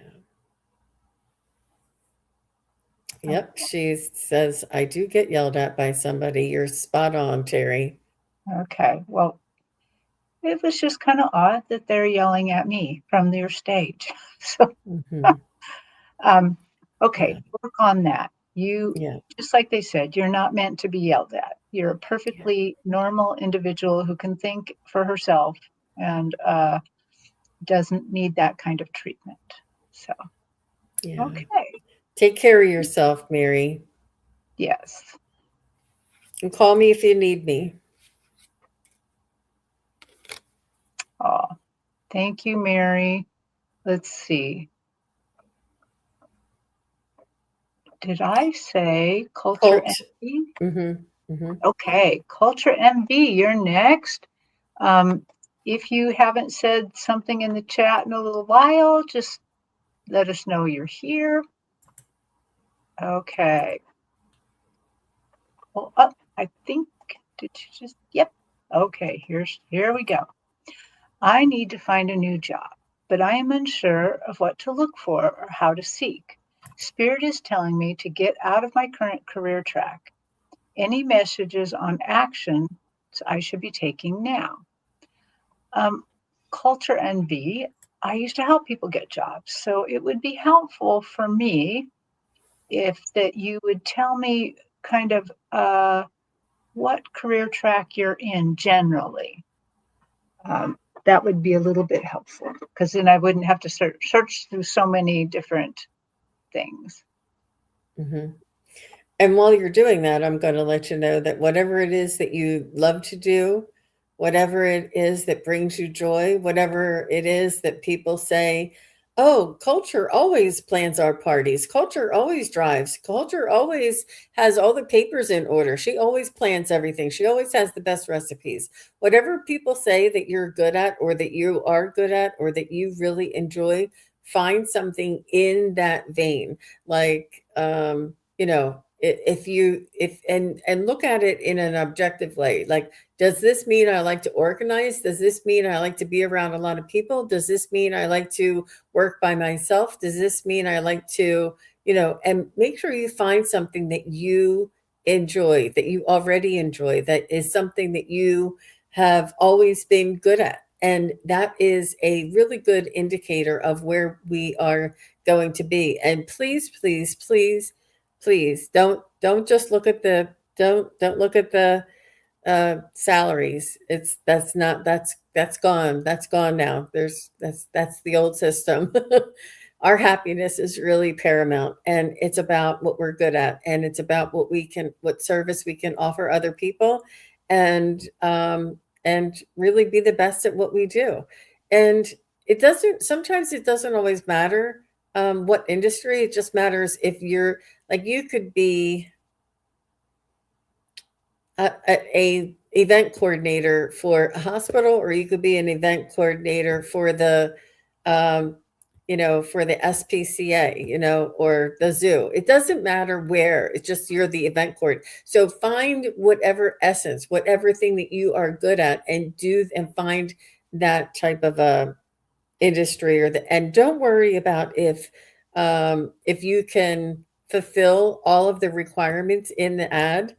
Yep. She says, I do get yelled at by somebody. You're spot on, Terry. Okay, well, it was just kind of odd that they're yelling at me from their stage. So, Hmm. okay, Yeah. work on that. You, Yeah. just like they said, you're not meant to be yelled at. You're a Yeah. perfectly normal individual who can think for herself and doesn't need that kind of treatment. So, Yeah. okay, Take care of yourself, Mary. yes. And call me if you need me. Oh, thank you, Mary. Let's see. Did I say culture Colt. envy? Hmm. Hmm. Okay, culture envy, you're next. Um, If you haven't said something in the chat in a little while, just let us know you're here. Okay. Well, I think, did you just, yep. Okay, here we go. I need to find a new job, but I am unsure of what to look for or how to seek. Spirit is telling me to get out of my current career track. Any messages on actions I should be taking now? Culture envy. I used to help people get jobs, so it would be helpful for me if that you would tell me kind of what career track you're in generally. That would be a little bit helpful because then I wouldn't have to search through so many different things. Mm-hmm. And while you're doing that, I'm going to let you know that whatever it is that you love to do, whatever it is that brings you joy, whatever it is that people say, oh, culture always plans our parties. Culture always drives. Culture always has all the papers in order. She always plans everything. She always has the best recipes. Whatever people say that you're good at, or that you are good at, or that you really enjoy, find something in that vein. Like, if and look at it in an objective way. Like, does this mean I like to organize? Does this mean I like to be around a lot of people? Does this mean I like to work by myself? Does this mean I like to, and make sure you find something that you enjoy, that you already enjoy, that is something that you have always been good at. And that is a really good indicator of where we are going to be. And please, please, please, please don't just look at the don't look at the salaries. That's gone. That's gone now. That's the old system. Our happiness is really paramount, and it's about what we're good at, and it's about what service we can offer other people, and really be the best at what we do. And sometimes it doesn't always matter what industry. It just matters if you're, like, you could be a event coordinator for a hospital, or you could be an event coordinator for um, for the SPCA, or the zoo. It doesn't matter where. It's just you're the event coordinator. So find whatever essence, whatever thing that you are good at, and find that type of a industry, and don't worry about if you can fulfill all of the requirements in the ad.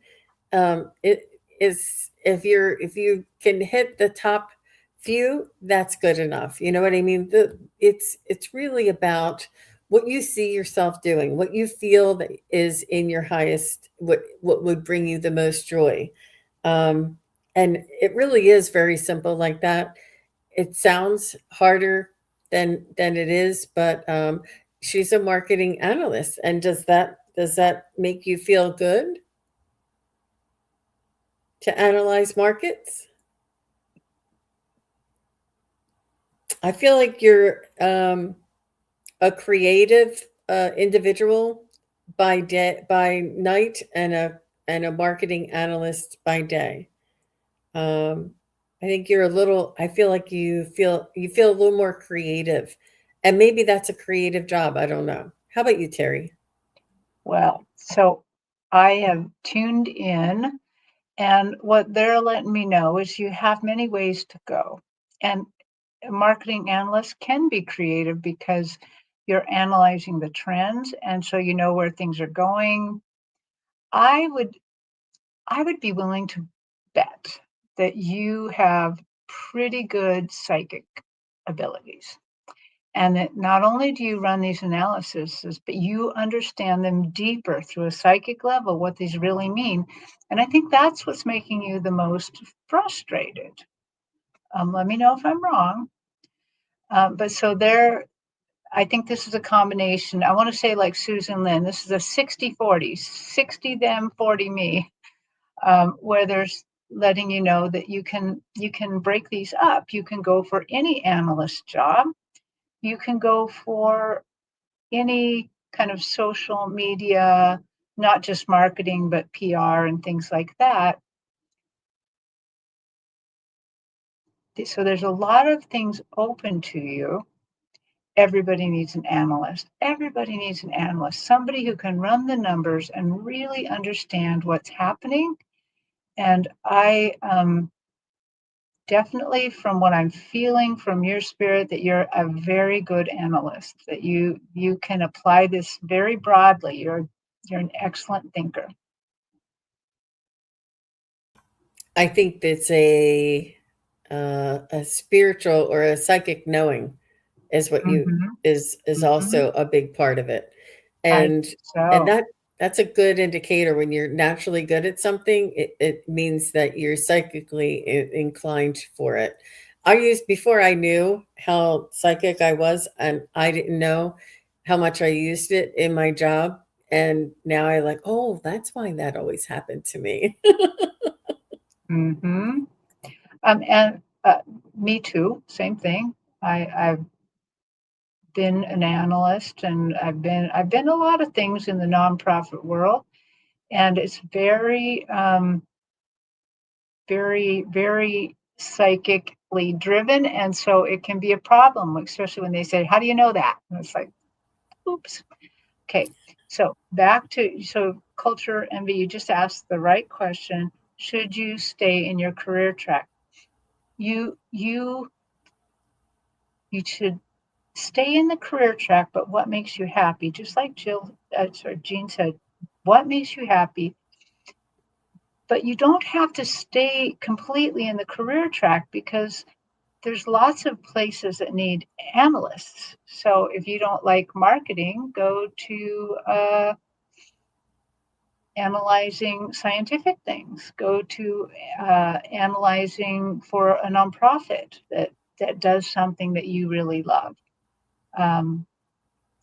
It is, if you can hit the top few, that's good enough. You know what I mean? It's really about what you see yourself doing, what you feel that is in your highest, what would bring you the most joy. Um, and it really is very simple like that. It sounds harder than it is, but she's a marketing analyst. And does that make you feel good to analyze markets? I feel like you're a creative individual by night, and a marketing analyst by day. Um, I think you're a little. I feel like you feel a little more creative, and maybe that's a creative job. I don't know. How about you, Terry? Well, so I have tuned in, and what they're letting me know is you have many ways to go. And a marketing analyst can be creative because you're analyzing the trends, and so you know where things are going. I would I would be willing to bet that you have pretty good psychic abilities. And that not only do you run these analyses, but you understand them deeper through a psychic level, what these really mean. And I think that's what's making you the most frustrated. Let me know if I'm wrong. But so there, I think this is a combination. I want to say, like Susan Lynn, this is a 60-40, 60 them, 40 me, where there's letting you know that you can break these up. You can go for any analyst job. You can go for any kind of social media, not just marketing, but PR and things like that. So there's a lot of things open to you. Everybody needs an analyst. Everybody needs an analyst, somebody who can run the numbers and really understand what's happening. And I definitely, from what I'm feeling from your spirit, that you're a very good analyst, that you can apply this very broadly. You're an excellent thinker. I think that's a spiritual or a psychic knowing is what you Mm-hmm. is Mm-hmm. also a big part of it. I And think and so. that's a good indicator. When you're naturally good at something, it means that you're psychically inclined for it. I used before I knew how psychic I was, and I didn't know how much I used it in my job. And now I like, oh, that's why that always happened to me. Mm-hmm. And me too. Same thing. I've been an analyst, and I've been a lot of things in the nonprofit world, and it's very very psychically driven, and so it can be a problem, especially when they say, "How do you know that?" And it's like, "Oops." Okay, so back to culture envy. You just asked the right question. Should you stay in your career track? You you you should stay in the career track, but what makes you happy? Just like Jean said, what makes you happy? But you don't have to stay completely in the career track, because there's lots of places that need analysts. So if you don't like marketing, go to analyzing scientific things. Go to analyzing for a nonprofit that does something that you really love. Um,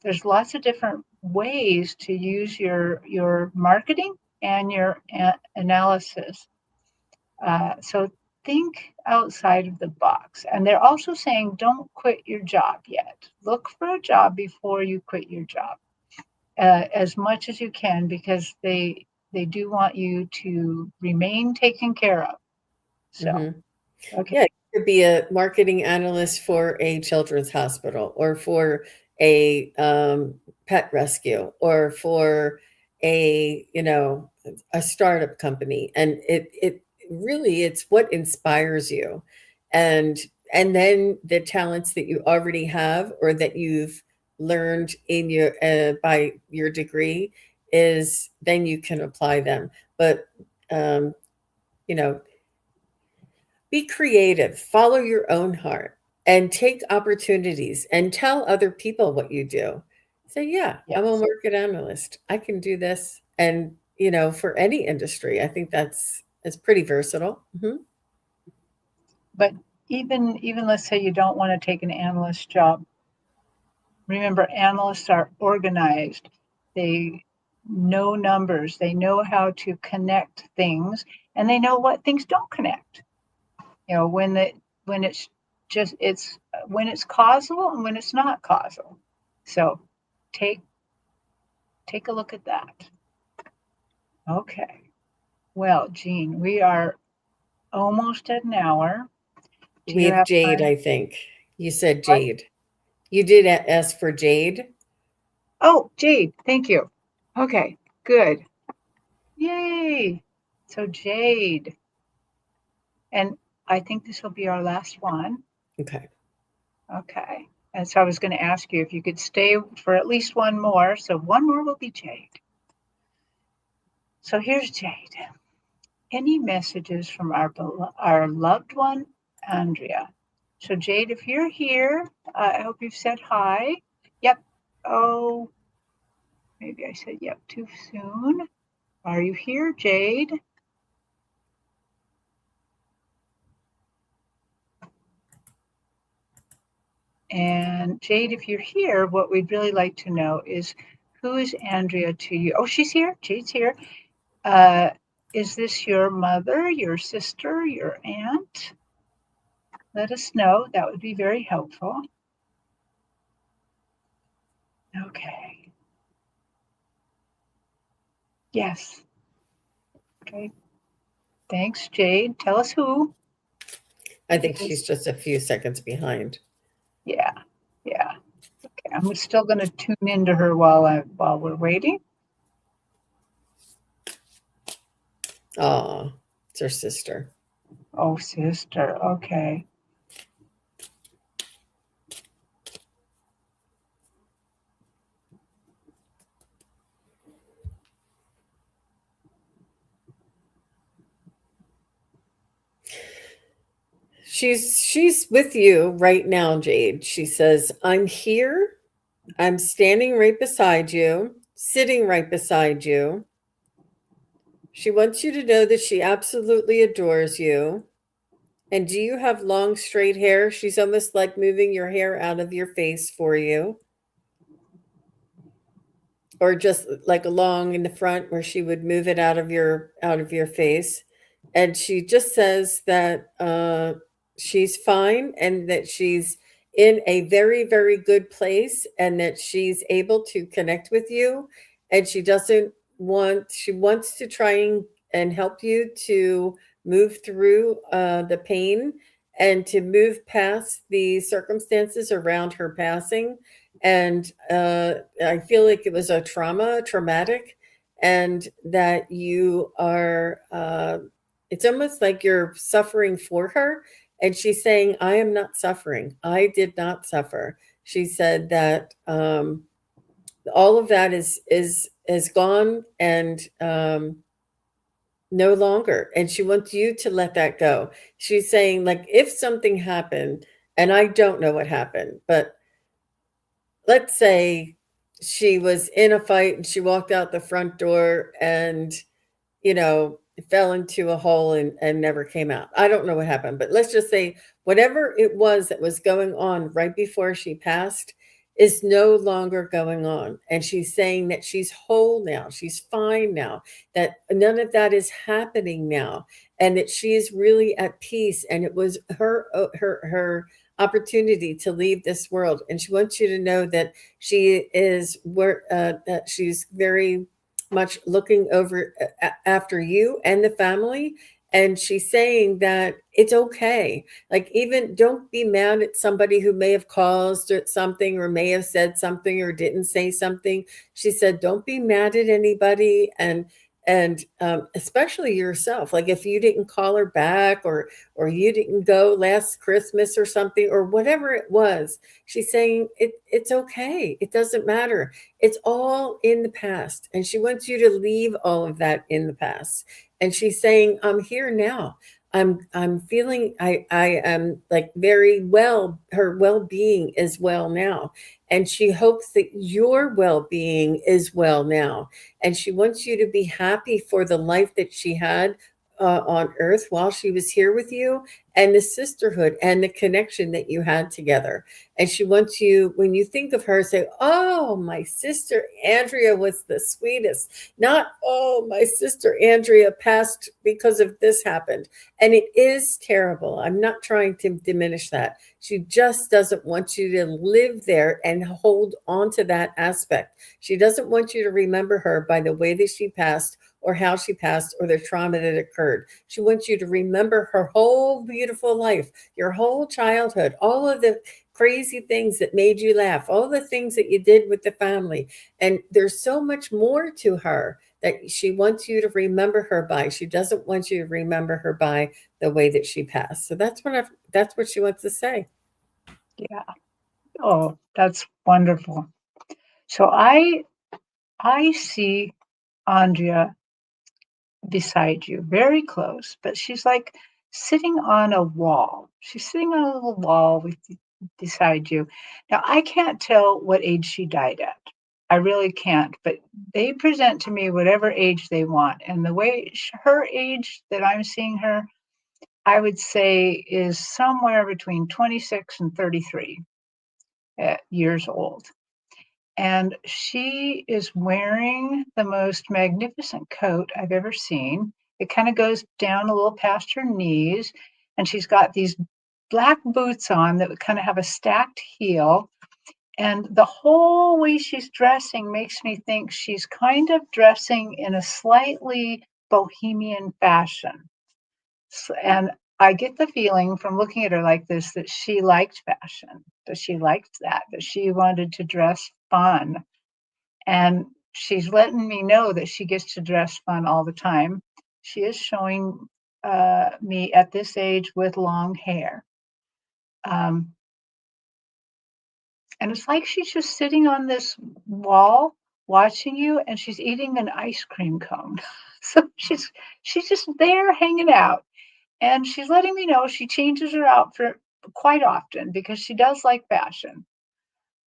there's lots of different ways to use your marketing and your analysis. So think outside of the box. And they're also saying don't quit your job yet. Look for a job before you quit your job, as much as you can, because they do want you to remain taken care of. So, Mhm. okay. Yeah, you could be a marketing analyst for a children's hospital or for a pet rescue or for a startup company. And it really, it's what inspires you. And and then the talents that you already have or that you've learned in your by your degree is then you can apply them. But um, you know, be creative, follow your own heart, and take opportunities and tell other people what you do. Say, yeah, I'm a Yes. market analyst. I can do this. And, for any industry, I think that's pretty versatile. But even let's say you don't want to take an analyst job. Remember, analysts are organized. They know numbers. They know how to connect things, and they know what things don't connect. When it's just it's when it's causal and when it's not causal. So take take a look at that. Okay. Well, Jean, we are almost at an hour. Do We you have have Jade, time? I think. You said What? Jade. You did ask for Jade? Oh, Jade, thank you. Okay, good. Yay. So Jade, and I think this will be our last one. Okay. Okay. And so I was going to ask you if you could stay for at least one more. So one more will be Jade. So here's Jade. Any messages from our loved one, Andrea? So Jade, if you're here, I hope you've said hi. Yep. Oh, maybe I said yep too soon. Are you here, Jade? And Jade, if you're here, what we'd really like to know is, who is Andrea to you? Oh, she's here. Jade's here. Uh, is this your mother, your sister, your aunt? Let us know. That would be very helpful. Okay. Yes. Okay. Thanks, Jade. Tell us who. I think she's just a few seconds behind. Yeah, yeah. Okay, I'm still going to tune into her while we're waiting. Oh, it's her sister. Oh, sister. Okay. She's with you right now, Jade. She says, "I'm here. I'm standing right beside you, sitting right beside you." She wants you to know that she absolutely adores you. And do you have long, straight hair? She's almost like moving your hair out of your face for you, or just like along in the front where she would move it out of your face. And she just says that she's fine and that she's in a very, very good place and that she's able to connect with you. And she wants to try and help you to move through the pain and to move past the circumstances around her passing. And I feel like it was traumatic, and that you are, it's almost like you're suffering for her. And she's saying, I am not suffering. I did not suffer. She said that all of that is gone and no longer. And she wants you to let that go. She's saying, like, if something happened, and I don't know what happened, but let's say she was in a fight and she walked out the front door and fell into a hole and never came out. I don't know what happened, but let's just say whatever it was that was going on right before she passed is no longer going on. And she's saying that she's whole now, she's fine now, that none of that is happening now, and that she is really at peace. And it was her opportunity to leave this world. And she wants you to know that she is that she's very much looking over after you and the family. And she's saying that it's okay. Like, even don't be mad at somebody who may have caused something or may have said something or didn't say something. She said, don't be mad at anybody. And especially yourself. Like, if you didn't call her back, or you didn't go last Christmas or something, or whatever it was, she's saying it's okay. It doesn't matter. It's all in the past. And she wants you to leave all of that in the past. And she's saying, I'm here now. I'm feeling I am like very well. Her well-being is well now. And she hopes that your well-being is well now. And she wants you to be happy for the life that she had on earth while she was here with you, and the sisterhood and the connection that you had together. And she wants you, when you think of her, say, oh, my sister Andrea was the sweetest. Not, oh, my sister Andrea passed because of this happened. And it is terrible. I'm not trying to diminish that. She just doesn't want you to live there and hold on to that aspect. She doesn't want you to remember her by the way that she passed, or how she passed, or the trauma that occurred. She wants you to remember her whole beautiful life, your whole childhood, all of the crazy things that made you laugh, all the things that you did with the family. And there's so much more to her that she wants you to remember her by. She doesn't want you to remember her by the way that she passed. So that's what she wants to say. Yeah. Oh, that's wonderful. So I see Andrea beside you, very close, but she's like sitting on a wall. She's sitting on a little wall beside you. Now, I can't tell what age she died at. I really can't, but they present to me whatever age they want. And the way her age that I'm seeing her, I would say is somewhere between 26 and 33 years old. And she is wearing the most magnificent coat I've ever seen. It kind of goes down a little past her knees, and she's got these black boots on that would kind of have a stacked heel. And the whole way she's dressing makes me think she's kind of dressing in a slightly bohemian fashion. And I get the feeling from looking at her like this that she liked fashion, that she liked that she wanted to dress fun. And she's letting me know that she gets to dress fun all the time. She is showing me at this age with long hair. Um, and it's like she's just sitting on this wall watching you, and she's eating an ice cream cone. So she's just there hanging out. And she's letting me know she changes her outfit quite often because she does like fashion.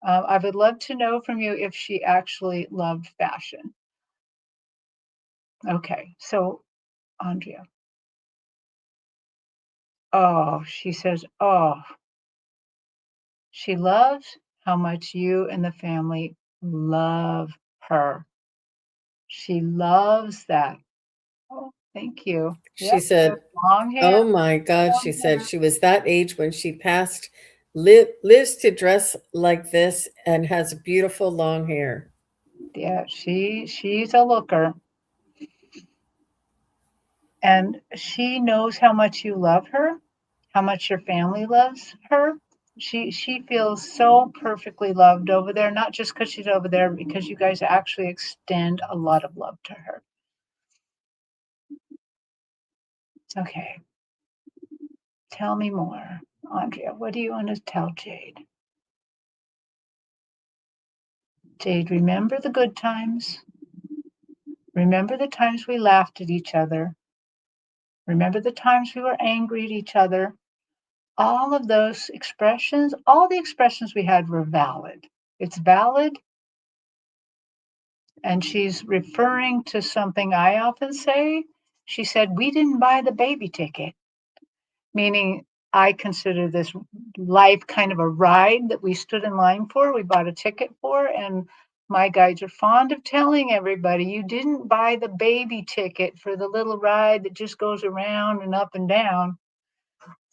I would love to know from you if she actually loved fashion. Okay, so Andrea. Oh, she says, oh, she loves how much you and the family love her. She loves that. Oh, thank you. She Yep, she has said, long hair, oh my God, she long said hair. she was that age when she passed, lives to dress like this and has beautiful long hair. Yeah, she's a looker. And she knows how much you love her, how much your family loves her. She feels so perfectly loved over there, not just because she's over there, because you guys actually extend a lot of love to her. Okay, tell me more, Andrea. What do you want to tell Jade? Jade, remember the good times. Remember the times we laughed at each other. Remember the times we were angry at each other. All of those expressions, all the expressions we had were valid. It's valid. And she's referring to something I often say. She said, we didn't buy the baby ticket, meaning I consider this life kind of a ride that we stood in line for. We bought a ticket for, and my guides are fond of telling everybody, you didn't buy the baby ticket for the little ride that just goes around and up and down.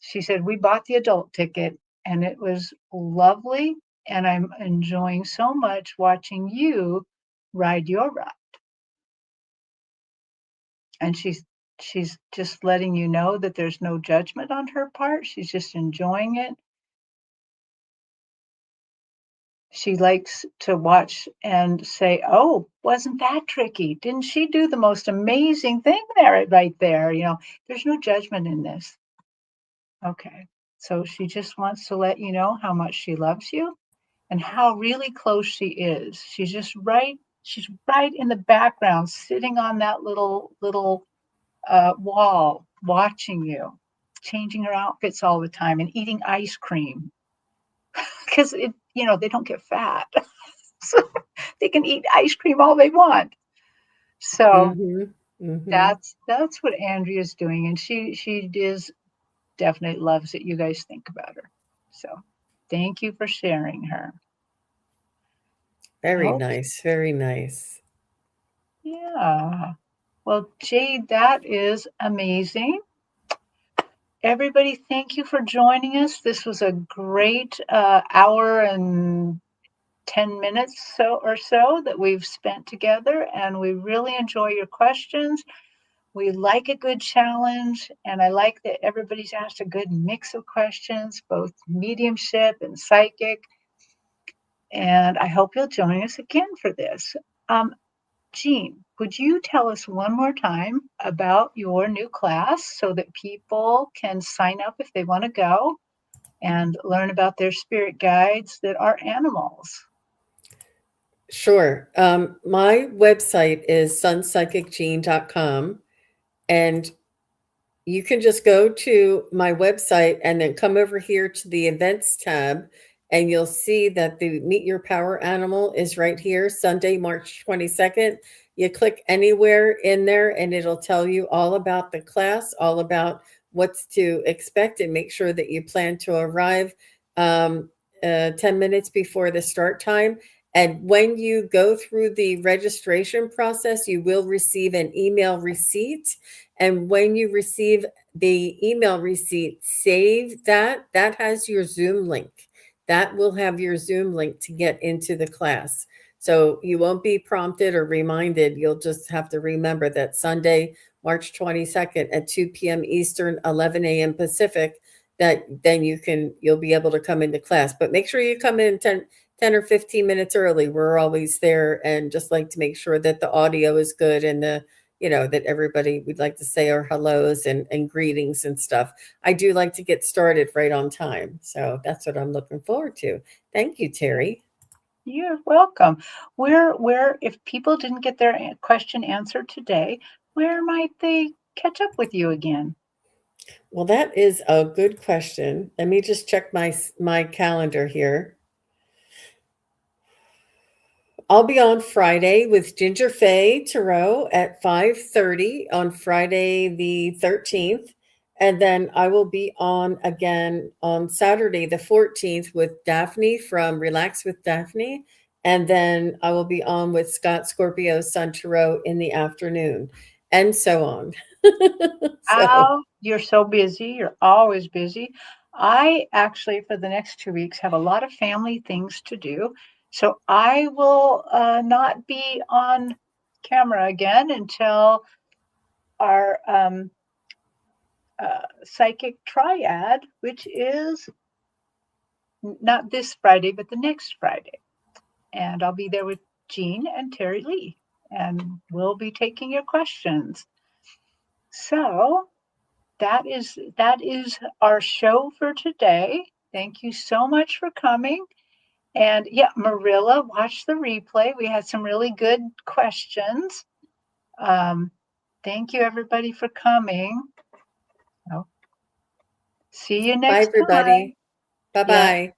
She said, we bought the adult ticket, and it was lovely. And I'm enjoying so much watching you ride your ride. And she's just letting you know that there's no judgment on her part. She's just enjoying it. She likes to watch and say, "Oh, wasn't that tricky? Didn't she do the most amazing thing there right there?" There's no judgment in this. Okay. So she just wants to let you know how much she loves you and how really close she is. She's right in the background, sitting on that little wall, watching you, changing her outfits all the time and eating ice cream because they don't get fat. So they can eat ice cream all they want. So Mm-hmm. Mm-hmm. that's what Andrea's doing, and she is definitely loves it. You guys think about her. So thank you for sharing her. Very Oh nice. Very nice. yeah. Well, Jade, that is amazing. Everybody, thank you for joining us. This was a great hour and 10 minutes so that we've spent together, and we really enjoy your questions. We like a good challenge, and I like that everybody's asked a good mix of questions, both mediumship and psychic. And I hope you'll join us again for this. Jean, would you tell us one more time about your new class so that people can sign up if they want to go and learn about their spirit guides that are animals? Sure. My website is sunpsychicjean.com, and you can just go to my website and then come over here to the events tab, and you'll see that the Meet Your Power Animal is right here, Sunday, March 22nd. You click anywhere in there and it'll tell you all about the class, all about what's to expect, and make sure that you plan to arrive 10 minutes before the start time. And when you go through the registration process, you will receive an email receipt. And when you receive the email receipt, save that. That has your Zoom link. That will have your Zoom link to get into the class. So you won't be prompted or reminded. You'll just have to remember that Sunday, March 22nd at 2 p.m. Eastern, 11 a.m. Pacific, that then you'll be able to come into class. But make sure you come in 10 or 15 minutes early. We're always there, and just like to make sure that the audio is good, and that everybody, we'd like to say our hellos and greetings and stuff. I do like to get started right on time. So that's what I'm looking forward to. Thank you, Terri. You're welcome. Where if people didn't get their question answered today, where might they catch up with you again? Well, that is a good question. Let me just check my calendar here. I'll be on Friday with Ginger Faye Tarot at 5:30 on Friday the 13th. And then I will be on again on Saturday the 14th with Daphne from Relax with Daphne. And then I will be on with Scott Scorpio Sun Tarot in the afternoon, and so on. So Oh, you're so busy. You're always busy. I actually, for the next 2 weeks, have a lot of family things to do. So I will not be on camera again until our psychic triad, which is not this Friday, but the next Friday. And I'll be there with Jean and Terry Lee, and we'll be taking your questions. So that is our show for today. Thank you so much for coming. And yeah, Marilla, watch the replay. We had some really good questions. Um, Thank you, everybody, for coming. Oh, see you bye, next time. everybody. Bye Yeah. bye.